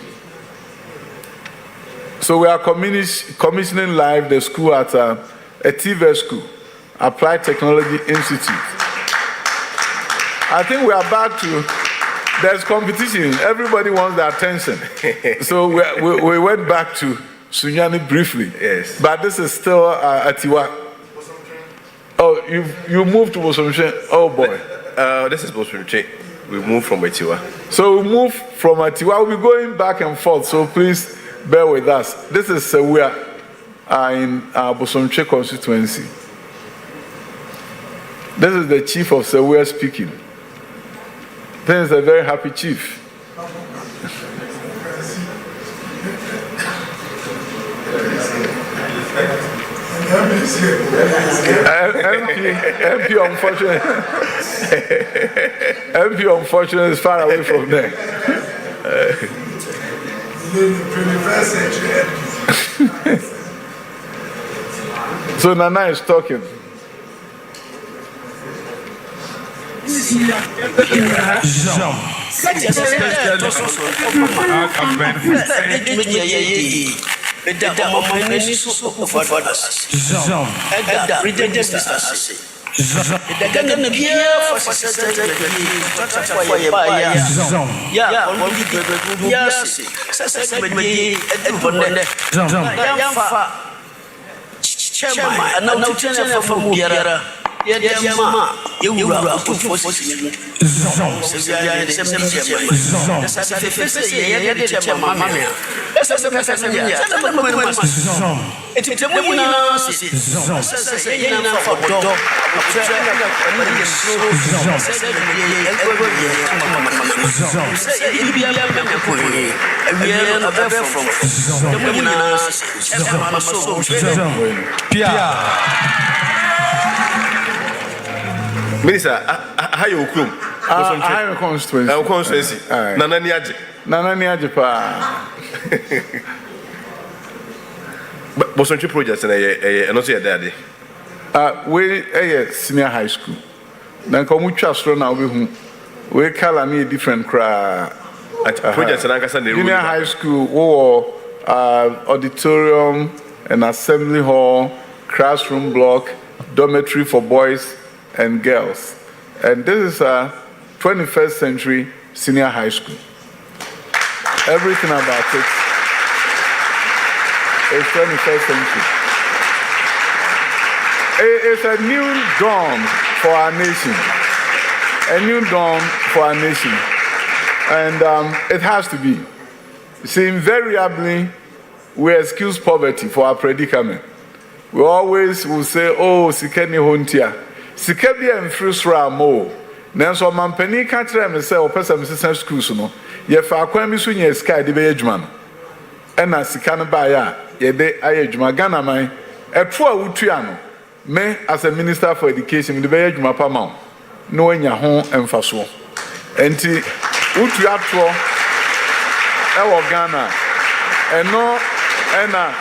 So we are commissioning live the school at a TV school, Applied Technology Institute. I think we are back to, there's competition. Everybody wants the attention. So we went back to Sunyane briefly. Yes. But this is still Atiwa. Oh, you moved to Bosomche. Oh boy. This is Bosomche. We move from Atiwa. So we move from Atiwa. We'll be going back and forth. So please bear with us. This is Sewia in Bosomche constituency. This is the chief of Sewia speaking. This is a very happy chief. MP unfortunately is far away from there. So Nana is talking. Minister, how you come? I'm a constituency. Nana Niaji pa. Bosonchi projects and also your daddy. We senior high school. Then come to now we call me different cry. Projects and junior high school or auditorium and assembly hall, classroom block, dormitory for boys and girls. And this is a 21st century senior high school. Everything about it is 21st century. It's a new dawn for our nation. A new dawn for our nation. And it has to be. See, invariably, we excuse poverty for our predicament. We always will say, oh, Sikeni Hontia. sika bi emfiri soro mo nanso mampani ka kire me se opesa me sesa schools no ye fa akwan bi so nya sika de be adwuma no ena sika no ba ya ye de aye adwuma Ghana man eto a wutua no me as a minister for education de be adwuma pa ma no anya ho emfaso enti wutua to e Ghana eno ena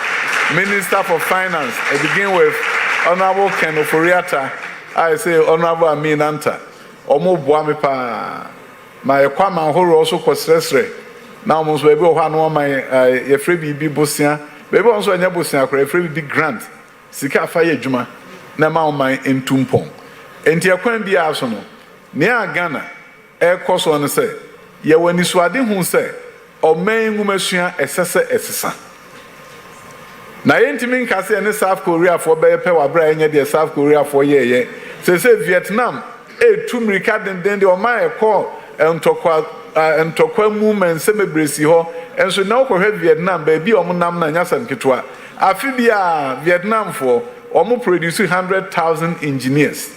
Minister for Finance I begin with Honorable Ken Oforiata I say Honorable Amin Anta omo boa me pa my kwama horo also kwesresre now almost we go ha no my ye free bibi bosia baby also anya bosia kra free bibi grant sika fa ye adwuma na ma man entumpon enti akwan bia aso no ne Ghana e koso no say ye wani so ade hu say o man ngumasua esese esesa na yentimi nkase ne South Korea for be pe wa bra enye de South Korea for ye say Vietnam etu mirika den de o man e call entokwa movement se mebresi ho enso na okwohwe Vietnam ba bi o mo nam na nyasam ketwa afi bia Vietnam for o mo produce 100,000 engineers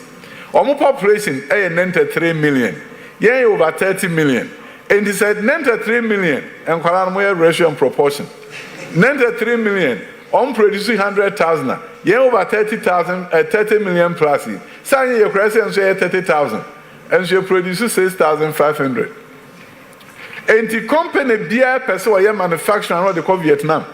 o mo population 93 million ye over 30 million and he said 93 million and kwala no ratio and proportion 93 million on producing 100,000 ye over 30 million plus say you crazy and say 30,000 and you produce 6,500 and the company bia person wey manufacturing what they call Vietnam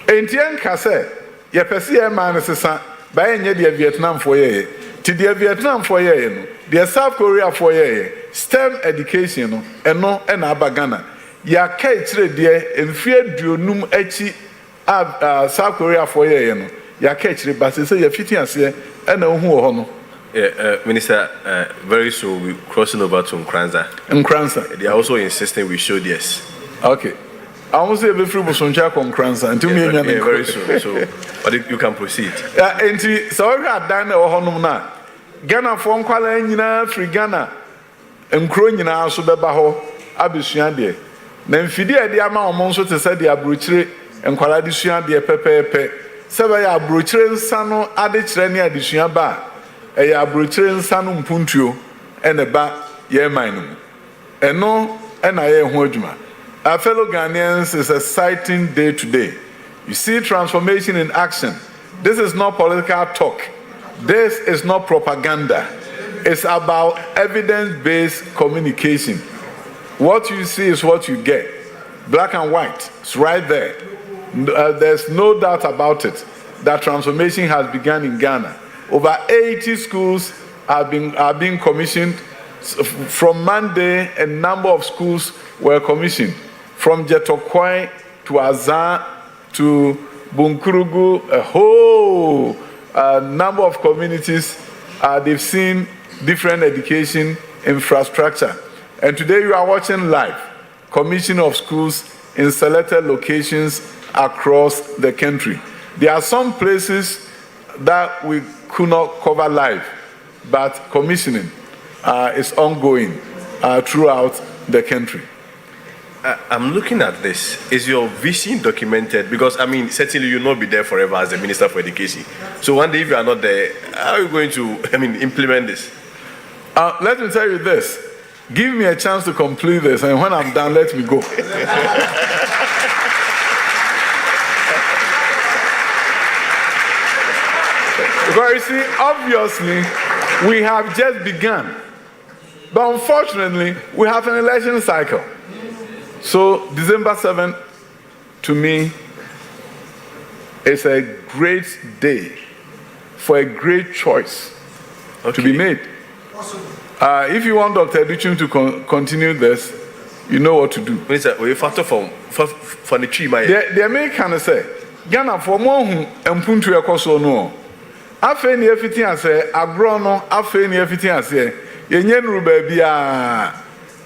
and the kase ye person ye man sesa ba enye de Vietnam for ye ti de Vietnam for ye no de South Korea for ye STEM education no eno na abagana ya kai kire de emfie duonum achi South Korea for ye no ya kai kire ba se ya fiti ase na ohu ho no. Minister, very soon we're crossing over to Nkranza. They are also insisting we show this. Okay. I almost say every free Busoncha Nkranza until me and very soon. So, but you can proceed. And so we are done or honum na. Ghana for Nkwala nyina free Ghana. Nkro nyina so beba ho abusua de. Na mfidi e de ama omon so te se de abrochire Nkwala de sua de pepepe. Sebe ya abrochire nsa no ade kire ne adesua ba. Eya abrochire nsa no mpuntuo ene ba ye man no. Eno ena ye ho adwuma. Our fellow Ghanaians, it's a exciting day today. You see transformation in action. This is not political talk. This is not propaganda. It's about evidence-based communication. What you see is what you get. Black and white. It's right there. There's no doubt about it that transformation has begun in Ghana. Over 80 schools are being commissioned. From Monday, a number of schools were commissioned. From Jetokoi to Azan to Bunkurugu, a whole number of communities, they've seen different education infrastructure. And today you are watching live commission of schools in selected locations across the country. There are some places that we could not cover live, but commissioning is ongoing throughout the country. I'm looking at this. Is your vision documented? Because, I mean, certainly you'll not be there forever as the Minister for Education. So one day if you are not there, how are you going to, implement this? Let me tell you this. Give me a chance to complete this, and when I'm done, let me go. Because you see, obviously, we have just begun. But unfortunately, we have an election cycle. So December 7th, to me, is a great day for a great choice to be made. If you want Dr. Adutwum to continue this, you know what to do. Minister, we factor for the tree, my. The American say, Ghana for more who empuntu ekoso no. Afe ni everything I say, agrono. Afe ni everything I say. Yenye nruba bia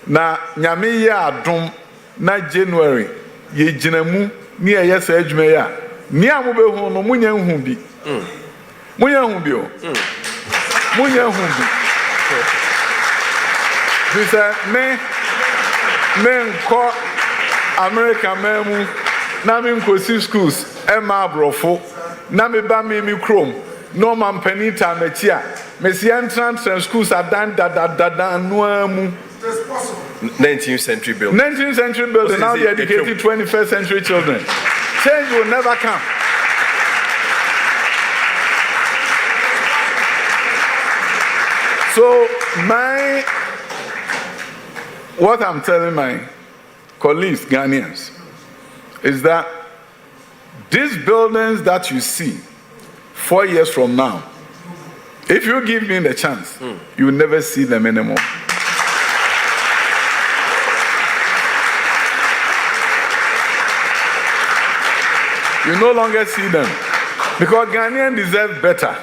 na nyame ya adom. Na January ye jinemu ni eye sa adwuma ya ni amobehu no munya hu bi munya hu bi o munya hu bi bisa me nko America memu na me nko si schools e ma abrofo na me ba me krom no man penita mechia. Messian transfer schools are done no 19th century building. 19th century building. Now they educated 21st century children. Change will never come. So what I'm telling my colleagues, Ghanaians, is that these buildings that you see 4 years from now, if you give me the chance, you will never see them anymore. You no longer see them because Ghanaians deserve better.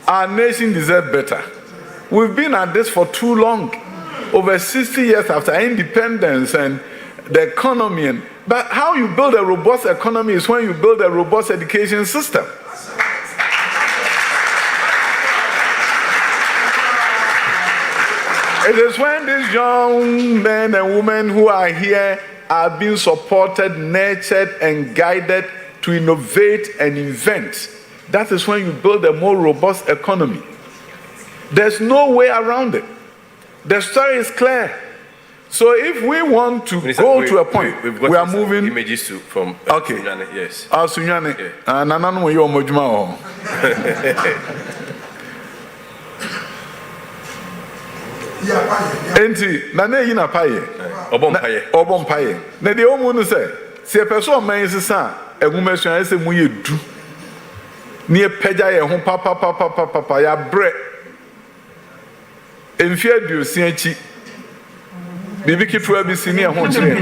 Our nation deserves better. We've been at this for too long, over 60 years after independence and the economy. But how you build a robust economy is when you build a robust education system. It is when these young men and women who are here are being supported, nurtured, and guided to innovate and invent. That is when you build a more robust economy. There's no way around it. The story is clear. So if we want to go to a point, we are moving images from Sunyane, yes. Sunyane. Nananu yo mojuma. Enti nane yi na paye. Obon paye. Na de omu no say, se person man sisa egumesua ese mu ye du. Ni epeja ye ho papa ya bre. Enfia duosia echi. Bibi kitwa bi sini ho kire.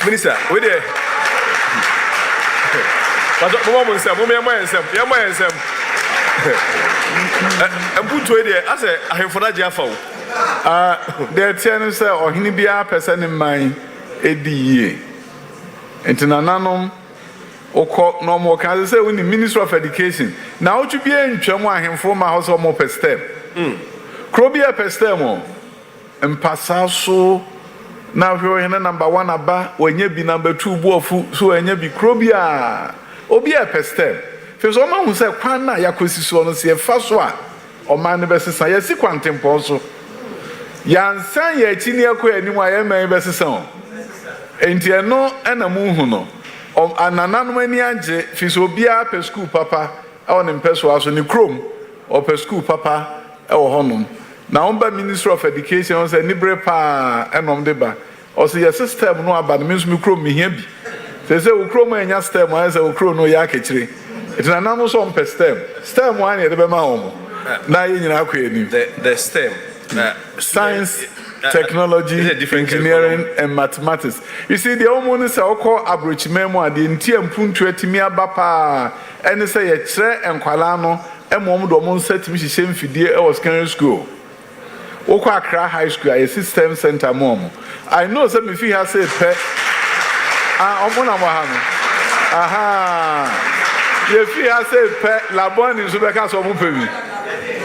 Minister, we there. But mama say, put there. I say, I have for that jaffa. They're telling say, or he be a person in my ADA. And Nananum, or no more can say, when the Minister of Education. Now to be in Chama him for my house or more per step. Crobia per step more. And Passaso. Now you're in number one about when you be number two, so and you be Crobia. Obia per step. For someone who said, Quana Yakusi, see a first one, or man, the best is a sequantum also. Yan san ye chinia ko anima ye man be sesan. Enti eno na mu hu no. Anananu ani age fi so bia pe school papa e won mpeso aso ni krom o pe school papa e wo honom. Na on ba Minister of Education on say ni bre pa enom de ba. O say your system no aba me so mi krom mi hia bi. Say wo krom anya system o say wo krom no ya akechire. Eti nananu so on pe stem one ye de be ma homo. Na ye nyina akwa enim. The STEM. Science, technology, engineering, and mathematics. You see, the woman say, "Oko abrochi memo the entire puntu etimi abapa." And say, "A tre and kwalano." And mom do mon set me shame fidie. I was secondary school. Oko Accra High School, a system center mom. I know some if he has said pet. Omona mohano. Aha. If he has said pet, Labon is Rebecca so mupebi.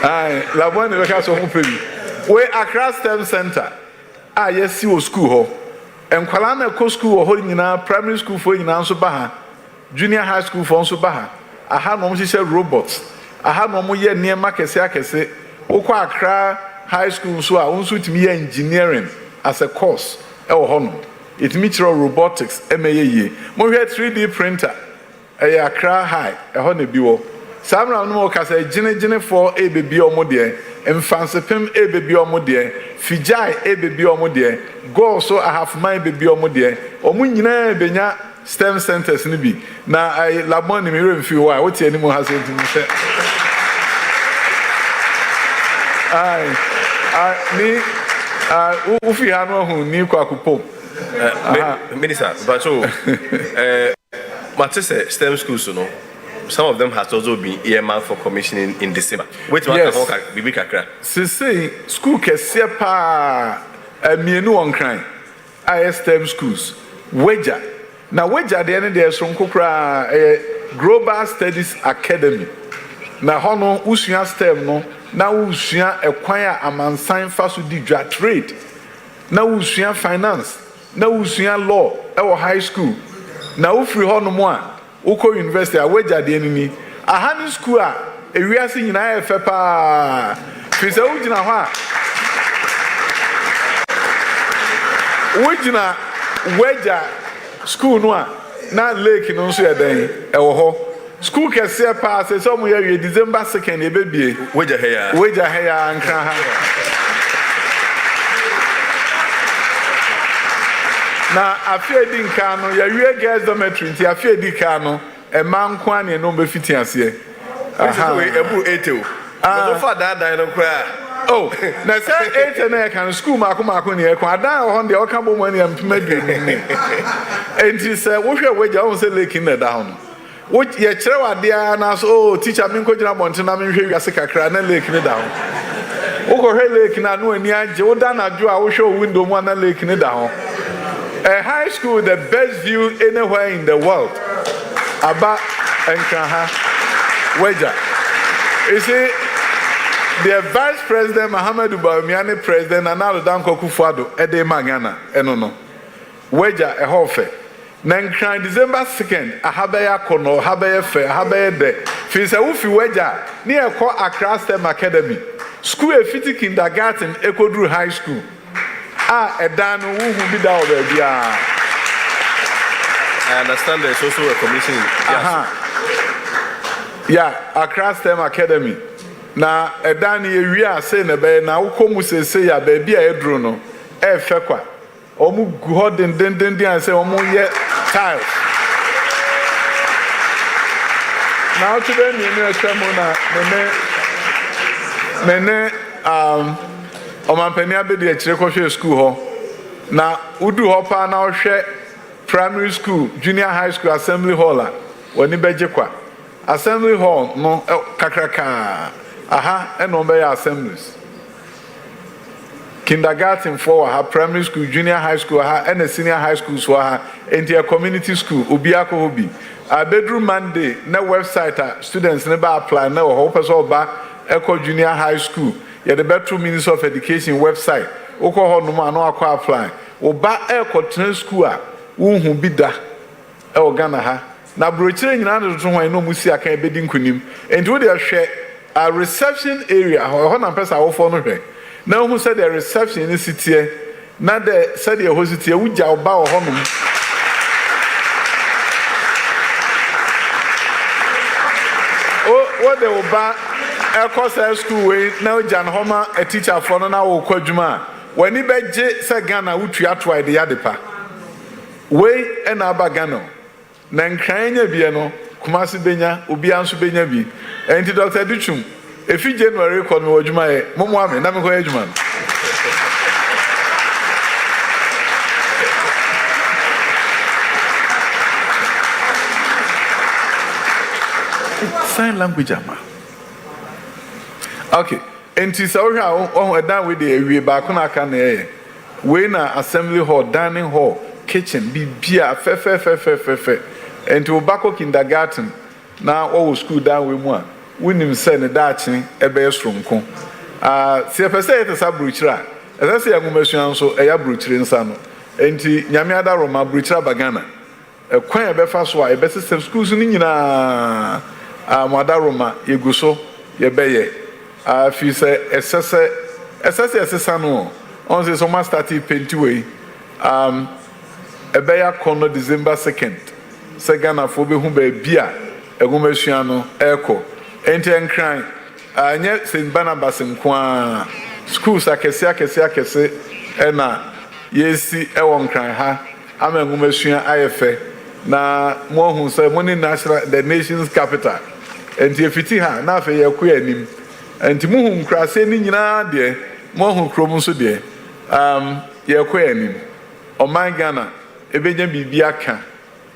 Aye, Labon is Rebecca so mupebi. We Accra STEM Center. Yes, see school ho. And Kwalana co school ho nyina primary school for nyina so ba junior high school for so ba aha no mo hye robots. Aha no mo ye niema kese akese. Okwa Accra high school so a unso timi ye engineering as a course e wo ho no. It mitro robotics emeye. Mo hwe 3D printer. Accra high e ho na bi wo. Samra no mo kasa gine for e bebi omo de Mfansepem baby omode, Fijai baby omode, go so I have my baby omode, Omunyina benya STEM centers nibi. Na I labon ni mirror if you are what any more has to say. Ufi hano who ni kwa kupo. Minister, but so Matisse STEM schools, you know, some of them has also been earmarked for commissioning in December. Which one can be kakra? Say school kesia pa mienu on crime. STEM schools. Weja. Na weja the end there from kokra Global Studies Academy. Na hono usua STEM no na usua ekwan a amansan fa so di dwa trade. Na usua finance, na usua law e high school. Na ufiri hono mo a uko university a weja de ni ahani school a ewiase nyina e fe pa fi se ugina ho a ugina weja school no a na lake no so eden e wo ho school kese pa se so mo ye December 2nd e be bie weja heya nkra ha na afiedi nka no ya wie girls dormitory nti afiedi ka no e man kwa ne no be fiti ase aha we ebu 8 o so far that no kra oh na say 8 na kan school mako ne e kwa dan ho de o ka bo mo ne mpemadu ni enti say wo hwe weja won say lake na down wo ye kire wade a na so oh teacher me ko gina bonte na me hwe wiase kakra na lake ne down wo ko hwe lake na no ani age wo dan adwo a wo hwe window mo na lake ne down. A high school, the best view anywhere in the world. Aba Nkraha Weja. You see, the Vice President Muhammadu Bawumia, President Nana Danko Kufuado, Ede Magana, Enono. Weja a hofe. Nankran December 2nd, Ahabaya Kono, Habaya Fe, Habaya De. Fisa Ufi Weja, near Ko Accra STEM Academy. School a fiti kindergarten, Ekodru High School. Edano who be down there. I understand there's also a commission. Yeah, Accra STEM Academy. Na Edani we are saying about na ukomu say ya baby a edro no. Fekwa. Omu go den and say omu ye tiles. Now today me na Omampani abedi e kire kohwe school ho na udu ho pa na ohwe primary school junior high school assembly hall a woni beje kwa assembly hall no kakraka aha eno be ya assemblies kindergarten for ha primary school junior high school ha and senior high school so ha enti community school obi akobi a bedroom monday na website a students ne ba apply na ho person ba eco junior high school. Yeah, the better Minister of Education website. Oko ho no ma no akwa apply. Oba e ko school a wo bi da e Ghana ha. Na brochire nyina no to hwan no musi aka e bedi nkunim. Enti wo de hwe a reception area ho na pesa wo fo no hwe. Na hu said the reception ni sitie. Na the said the ho sitie wo gya oba wo ho no. What the oba Elkosa school way now Jan Homa a teacher for no now Kojuma. When he beje se Ghana utu atwa de yadepa. We and Abagano. Nankranya bieno, Kumasi Benya, Ubiansu Benya bi. And to Dr. Adutwum. If you January called me Wajuma, Momwame, Namiko Edgeman. Sign language, ama. Okay, and to so how down with the we back on a can we na assembly hall, dining hall, kitchen, be beer, fe, and to Bako kindergarten. Now all school down with one. We need send a daching a best room. See if I say it as a bruchra. As I say, I'm going to so a bruchra in Sano. And to Yamiada Roma bruchra bagana. A quaint befaswa, a best system schools in Madaroma, Yeguso, Yebeye. If you say, SSS, on the summer started paintway, a bear corner December 2nd. Sagana for be beer, a gomesiano, echo, enter and crying. anya St. Barnabas nkwa schools akese ena yesi ewon kran ha ama ngumesua ayefe na mo hu say money national the nation's capital enti efiti ha na afa yakoya nim enti mu hu nkrase ni nyina de mo hu krom so de yakoya nim oman Ghana ebenya bibia aka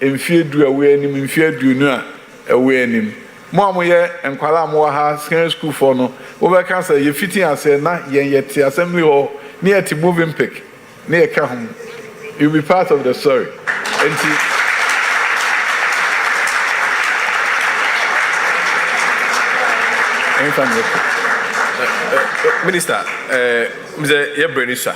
emfie du awe anim emfie du nu a awe anim mo amoye enkwala mo ha secondary school for no wo be kan say ye fiti ase na yen yeti assembly hall near to moving pick near ka home you be part of the story enti Minister mze ye Brenisa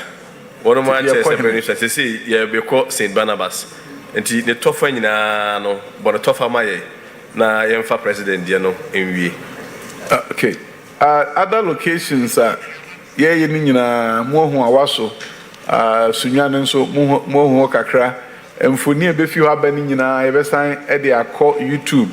one man say Brenisa say ye be call St. Barnabas enti ne tofa nyina no but the tofa maye na yemfa president dia no enwie okay other locations ye ni nyina mo hu awaso sunwane nso mo hu kakra emfoni e be fi ho aba ni nyina ye be san e de akọ YouTube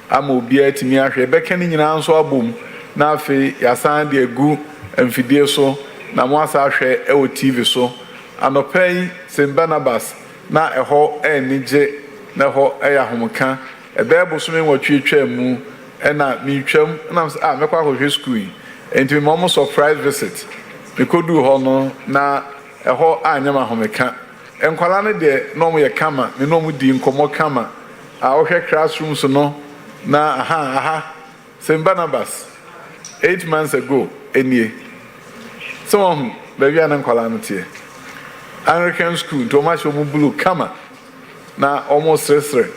ama obi atimi ahwe be ka ni nyina nso abom na afi yasan de egu emfidie so na mo asa ahwe e o TV so anopai St. Barnabas na eho enije na ho eya homka ebe bosume watwetwa mu na mi twam na mekwa ahwe school enti me mo surprise visit me kodu ho no na eho anyama homeka enkwala ne de no mo ye kama me no mo di nkomo kama a ohwe classrooms no na aha St. Barnabas 8 months ago enie so baby an enkwala no tie American school to match mo blue kama na almost restre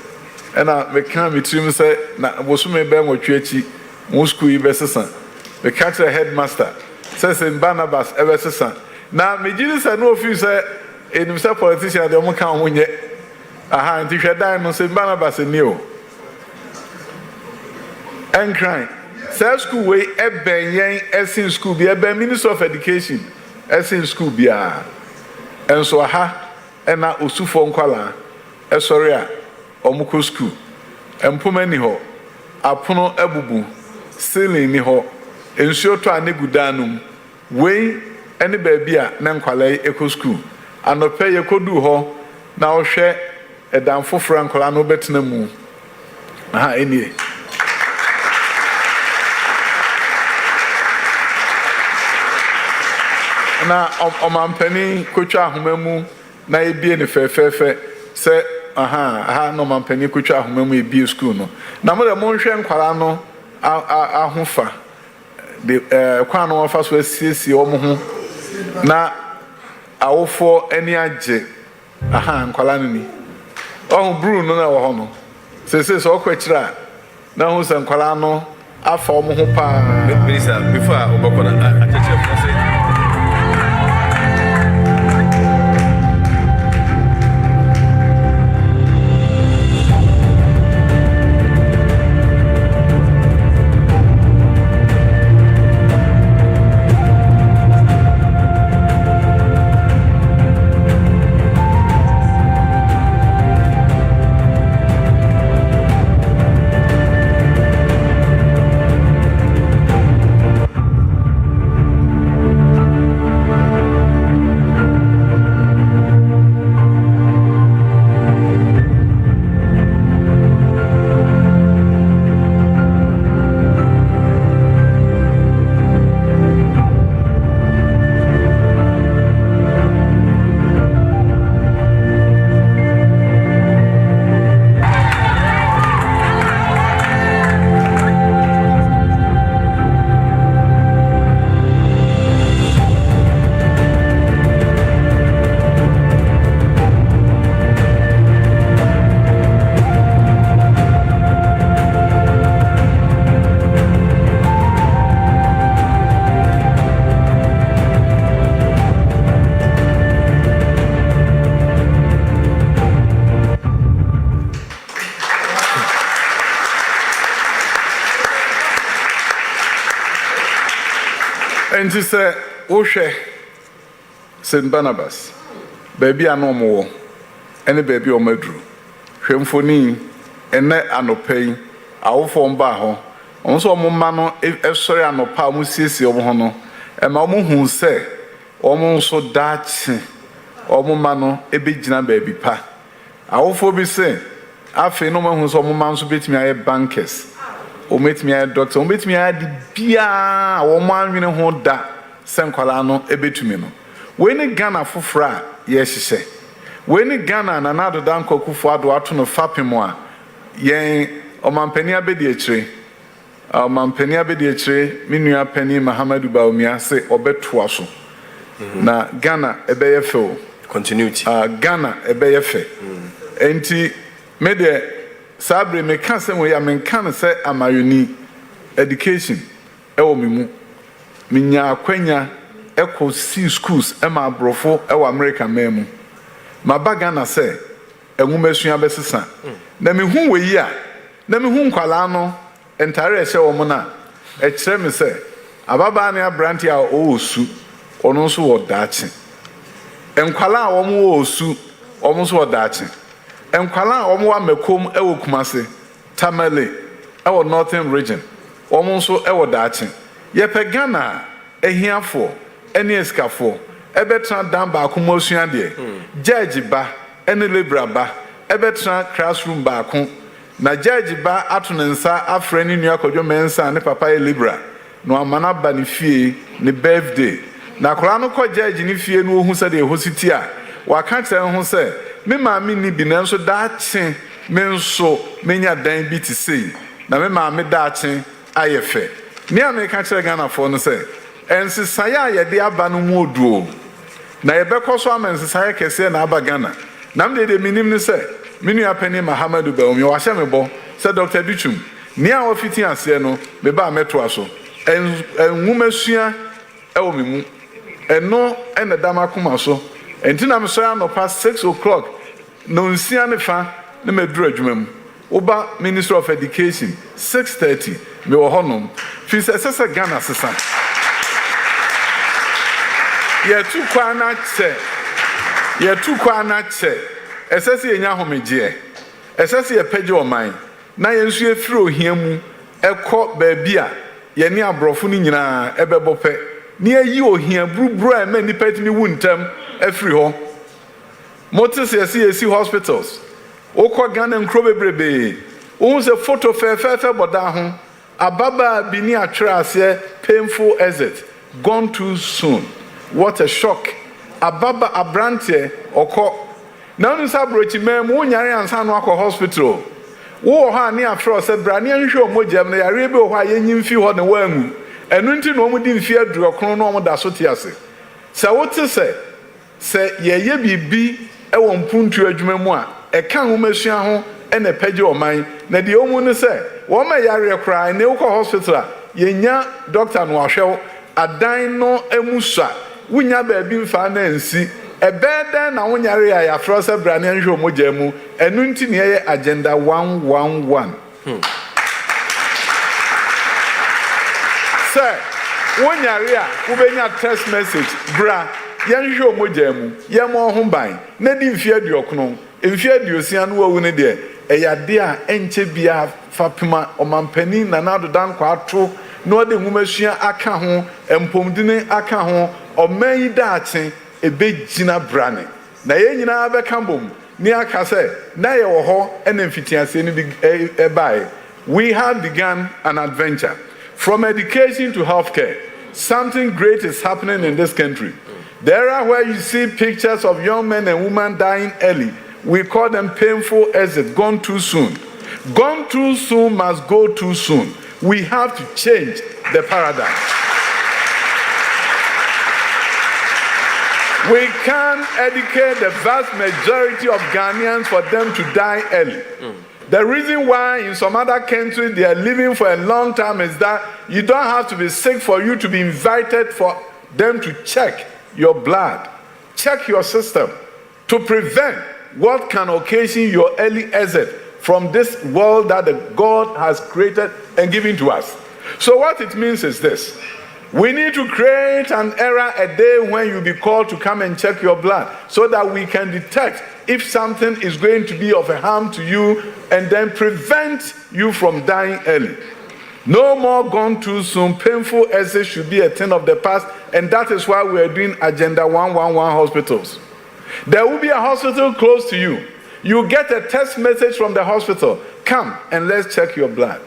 ena me kan me trim say na bosume be mo twachi mo school be sesa me catch the headmaster says in Barnabas ever sesa na me giri say no feel say enim say politician de mo kan wonye aha nti hwedan no say Barnabas ni o en cry say school we eben yen esin school bi eben Minister of Education esin school bia enso aha ena osufo nkwala esori a omuko school empoma ni ho apono abubu ceiling ni ho ensuo to anegudanum we ene baabi a na nkwala eko school anope yekodu ho na ohwe edan foforo nkwala no betena mu aha enie na omampani kotwa ahomemu na ebie ne fefefe se aha no mampani kotwa ahomemu ebie school no na mo de mo nhwe nkwara no ahofa de kwa no fa so asiesie o mo ho na awofo ani age aha nkwara no ni o bru no na wo ho no se so kwachira na ho se nkwara no afa o mo ho pa minister before obokona acheche for say enti se ohwe St. Barnabas baby anomo ene baby o madru hwemfoni ene anopai awofo mba ho Also, Momano, if sorry, I'm a palm, sissy, or hono, and Mamu who say, almost so Dutch, or Momano, a big jina baby pa. I will be saying, I feel no man who's all moments beat me a bankers, or meet me a doctor, or meet me a bia, or man, you know, hold that, San Colano, a bit to me. When a Ghana for fra, yes, she say. When a Ghana and another danko kufuado atuno fapimoa, yen, or mampenia bediatre. Mampenia bediatre, minua penny Mahamadou Baumia say, or bet twasso. Na Ghana a bayefo. Continuity. Ghana a bayefe. Enti, mede sabre me kanse we ya men kan se amayoni education ewo mimu. Minya akwanya eko si schools ema abrofo ewo America memu. Mabaga na se enwumesua besesa. Na me hu we yi a, na me hu nkwala no entare ehye wo mo na e kire me se ababa na abranti a o osu ono so wo daachi. Enkwala a wo mo wo osu omo so wo daachi. Enkwala a wo mo wa mekom ewo Kumase, Tamale ewo Northern region. Omo so ewo daachi. Ye pe Ghana ehiafo ene eskafo ebetra dan ba ko mosua de judge ba ene libra ba ebetra classroom ba ko na judge ba atonensa afre ni nua kodwo mensa ne papa e libra no amana ba ne fie ne birthday na kora no ko judge ne fie no ohu se de hositi a waka kire ho se me maami ni bi na nso daache me nso menya dan bi ti sei na me maami daache ayefe ni America kire Ghana for no se ensisaya ye de aba no mu oduo na ye bekoso amensisaya kese na aba Ghana na mde de minim ni se minu apeni Mahamadou Baumia wa hye mebo se Dr. Adutwum ni a ofiti ase no me ba meto aso enwumasua ewo mimu eno ene dama kuma so enti na me so ya no past 6 o'clock no nsia ne fa ne meduru adwumam oba Minister of Education 6:30 me wo honom fi se Ghana sesa ye tu kwa na che esese yenya homeje esese ye pege oman na ye nsu efiri ohia mu ekọ baabi a ye ne abrofo ni nyina ebebope ne ayi ohia buruburu a ma nipa timi wuntam afiri ho motis yesi hospitals okọ Ghana nkro bebrebe ohun se photo fe boda ho ababa bi ni atwere ase painful exit gone too soon. What a shock. Ababa abrante oko. Na unu sa brochi mem wo nyare ansa no akọ hospital. Wo ha ne afro se bra ne nhwe omogem na yare be ho ayenyi mfi ho ne wangu. Enu nti no omudi mfi aduro krono no omda so te ase. Sa wote se ye bibi e wo mpuntu adwuma mu a e kan ho masua ho e na page oman na de omu ne se wo ma yare kra ne wo hospital a yenya doctor no ahwew adan no emusa wunya ba bi mfa na nsi ebeden na wonyare ya yafro se bra ne nhwe omogya mu enu nti ne ye agenda 111 sir wonyare a ubenya text message bra ye nhwe omogya mu ye mo ho ban na di mfi aduokno mfi aduosia no wawu ne de eyade a enche bia fapima omampani na nado dan kwa ato no de nwumasua aka ho empomdine aka ho oman yi daache ebegina brane na ye nyina abeka bom ni aka se na ye wo ho ene mfitiase ni ebae. We have begun an adventure from education to healthcare. Something great is happening in this country. There are where you see pictures of young men and women dying early. We call them painful exit, gone too soon. Gone too soon must go too soon. We have to change the paradigm. We can't educate the vast majority of Ghanaians for them to die early. The reason why in some other countries they are living for a long time is that you don't have to be sick for you to be invited for them to check your blood, check your system, to prevent what can occasion your early exit from this world that the God has created and given to us. So what it means is this. We need to create an era, a day when you'll be called to come and check your blood so that we can detect if something is going to be of a harm to you and then prevent you from dying early. No more gone too soon. Painful exit should be a thing of the past, and that is why we are doing Agenda 111 hospitals. There will be a hospital close to you. You get a text message from the hospital. Come and let's check your blood.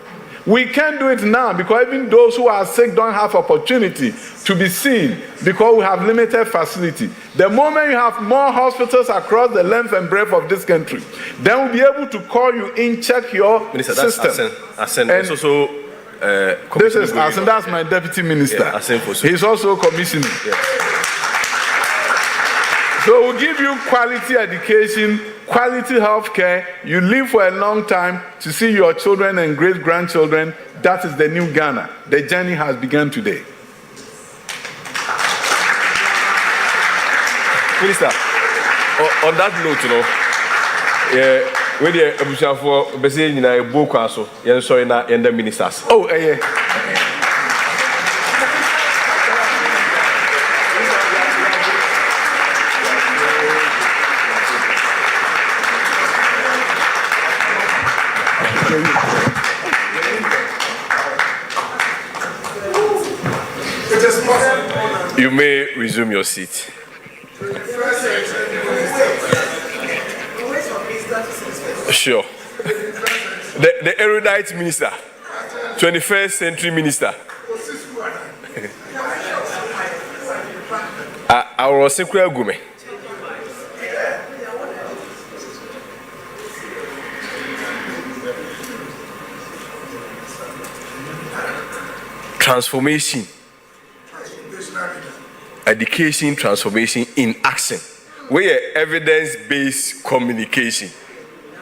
We can't do it now because even those who are sick don't have opportunity to be seen because we have limited facility. The moment you have more hospitals across the length and breadth of this country, then we'll be able to call you in, check your Minister, system. That's and also this is Asen, that's my deputy minister. Yeah, he's also commissioning. Yeah. So we'll give you quality education, quality health care. You live for a long time to see your children and great-grandchildren. That is the new Ghana. The journey has begun today. Minister, on that note, where the Abuja for Bessie in a book, so you're sorry, not in the ministers. Oh, yeah. You may resume your seat. Sure. The erudite minister, 21st century minister. Our secretary Gume. Transformation. Education transformation in action. We are evidence-based communication.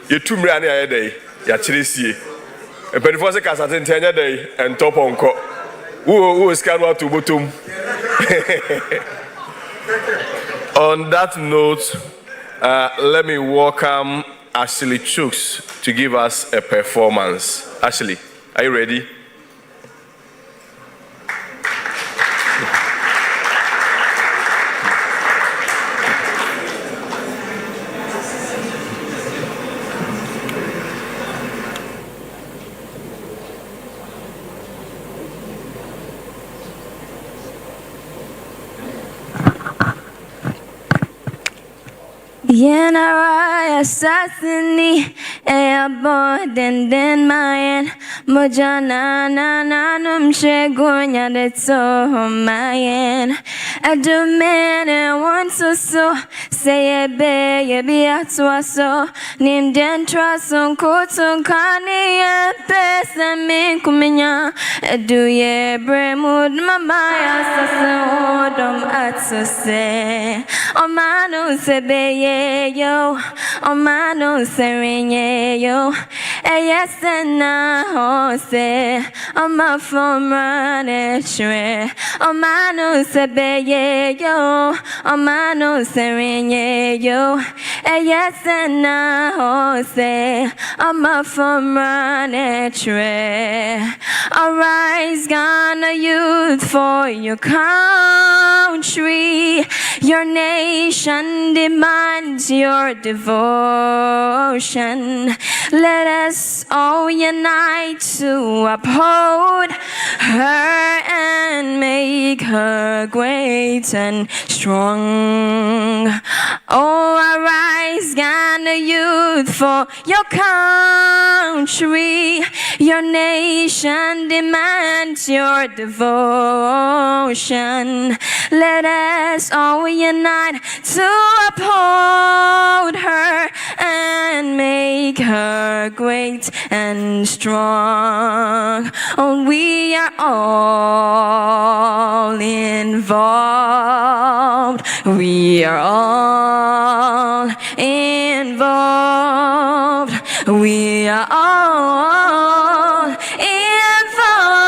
You two me ani aye day. Ya chirisie. E before say kasate ntanya day and top onko. Who is scan to bottom. On that note, let me welcome Ashley Chooks to give us a performance. Ashley, are you ready? Yenara assassini airborne den mayen mojana nanum shegonya de so mayen Adutwum and once so say ye be atwa so nim den trasun kotun kani pesa min kuminya do ye bremud mamaya sasodom atsose o manu sebe yo, oh mano serenye yo, yes and na hose, oh my phone running shre, oh mano sebe yo, oh mano serenye yo, yes and na hose, oh my phone running shre. Arise, Ghana youth, for your country, your nation demands your devotion. Let us all unite to uphold her and make her great and strong. Oh, arise, Ghana youth, for your country, your nation demands your devotion. Let us all unite to uphold her and make her great and strong. Oh, we are all involved. We are all involved. We are all involved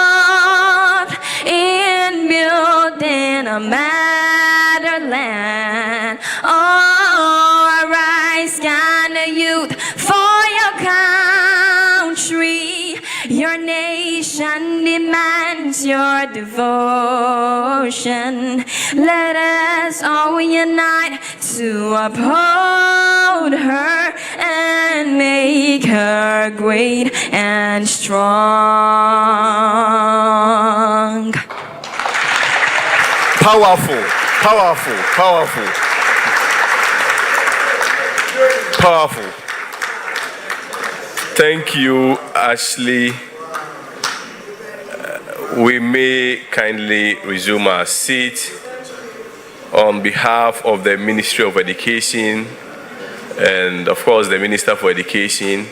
in building a motherland. Oh, arise, Ghana youth, for your country. Your nation demands your devotion. Let us all unite to uphold her and make her are great and strong. Powerful, powerful, powerful. Powerful. Thank you, Ashley. We may kindly resume our seat. On behalf of the Ministry of Education and, of course, the Minister for Education,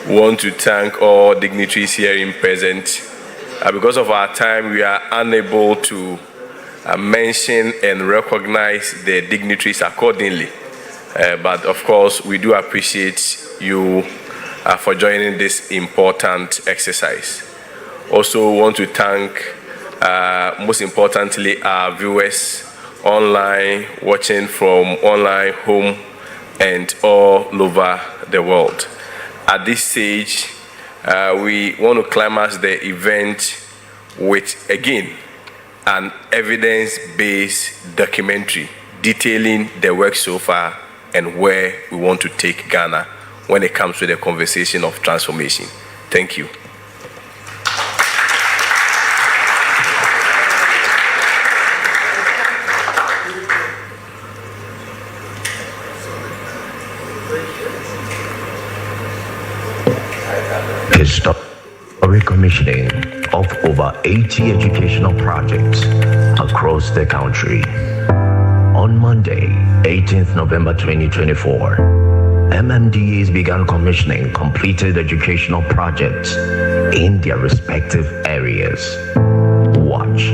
we want to thank all dignitaries here in present. Because of our time, we are unable to mention and recognize the dignitaries accordingly. But of course, we do appreciate you for joining this important exercise. Also want to thank, most importantly, our viewers online, watching from online, home, and all over the world. At this stage, we want to climax the event with, again, an evidence-based documentary detailing the work so far and where we want to take Ghana when it comes to the conversation of transformation. Thank you. Historic commissioning of over 80 educational projects across the country. On Monday, 18th November 2024, MMDAs began commissioning completed educational projects in their respective areas. Watch.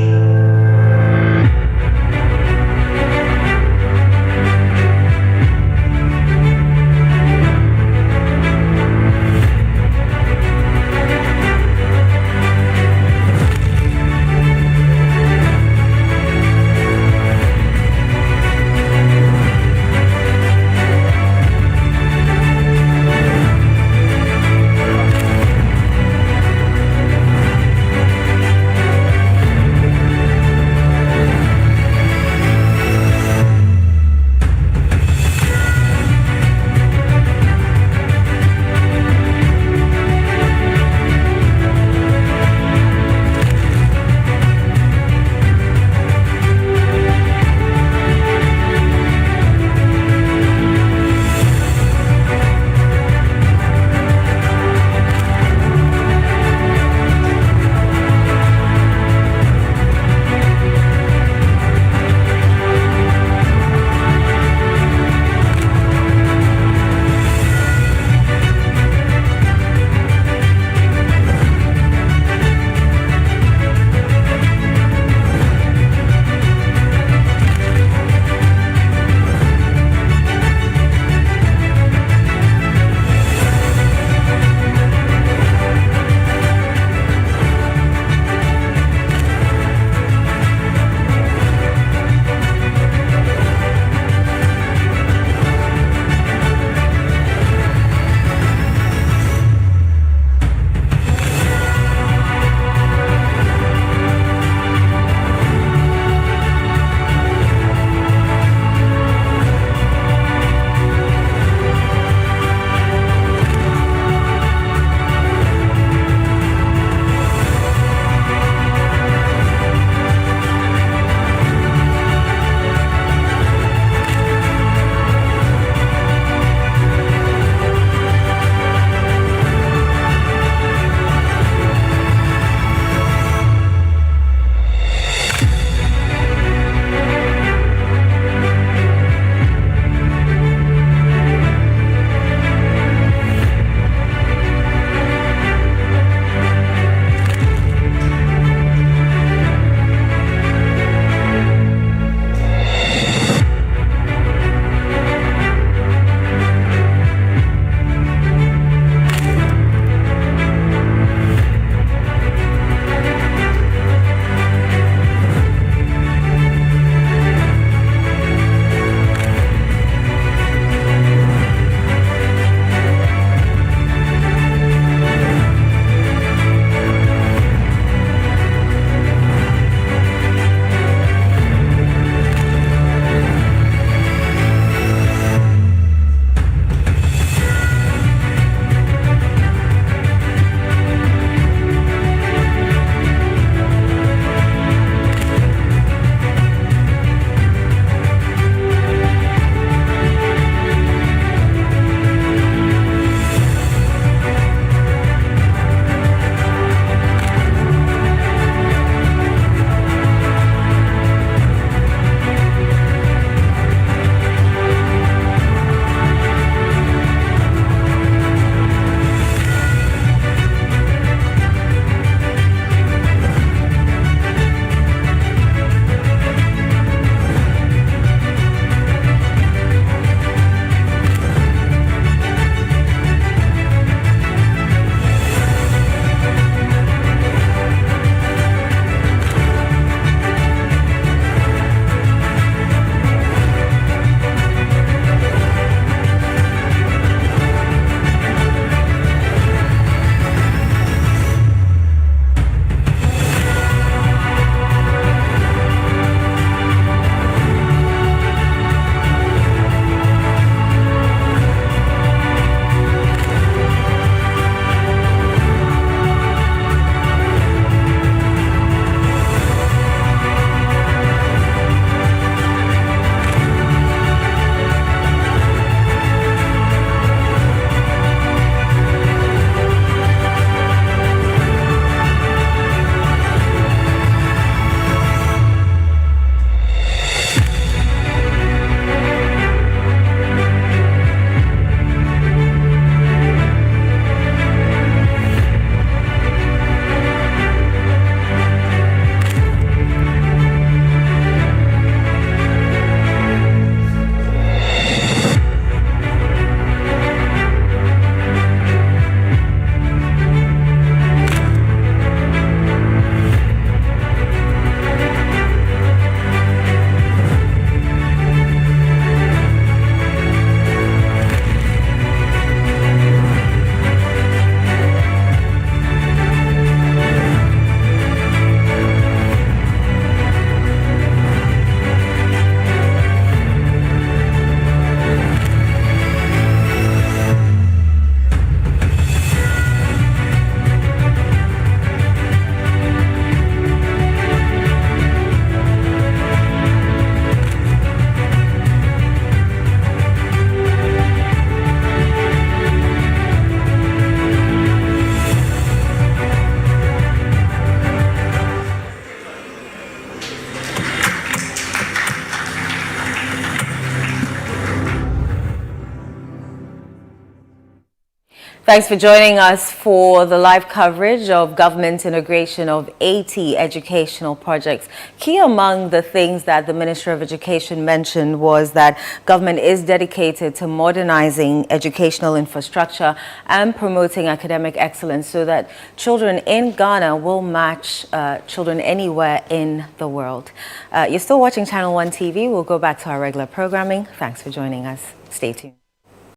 Thanks for joining us for the live coverage of government integration of 80 educational projects. Key among the things that the Minister of Education mentioned was that government is dedicated to modernizing educational infrastructure and promoting academic excellence so that children in Ghana will match children anywhere in the world. You're still watching Channel One TV. We'll go back to our regular programming. Thanks for joining us. Stay tuned.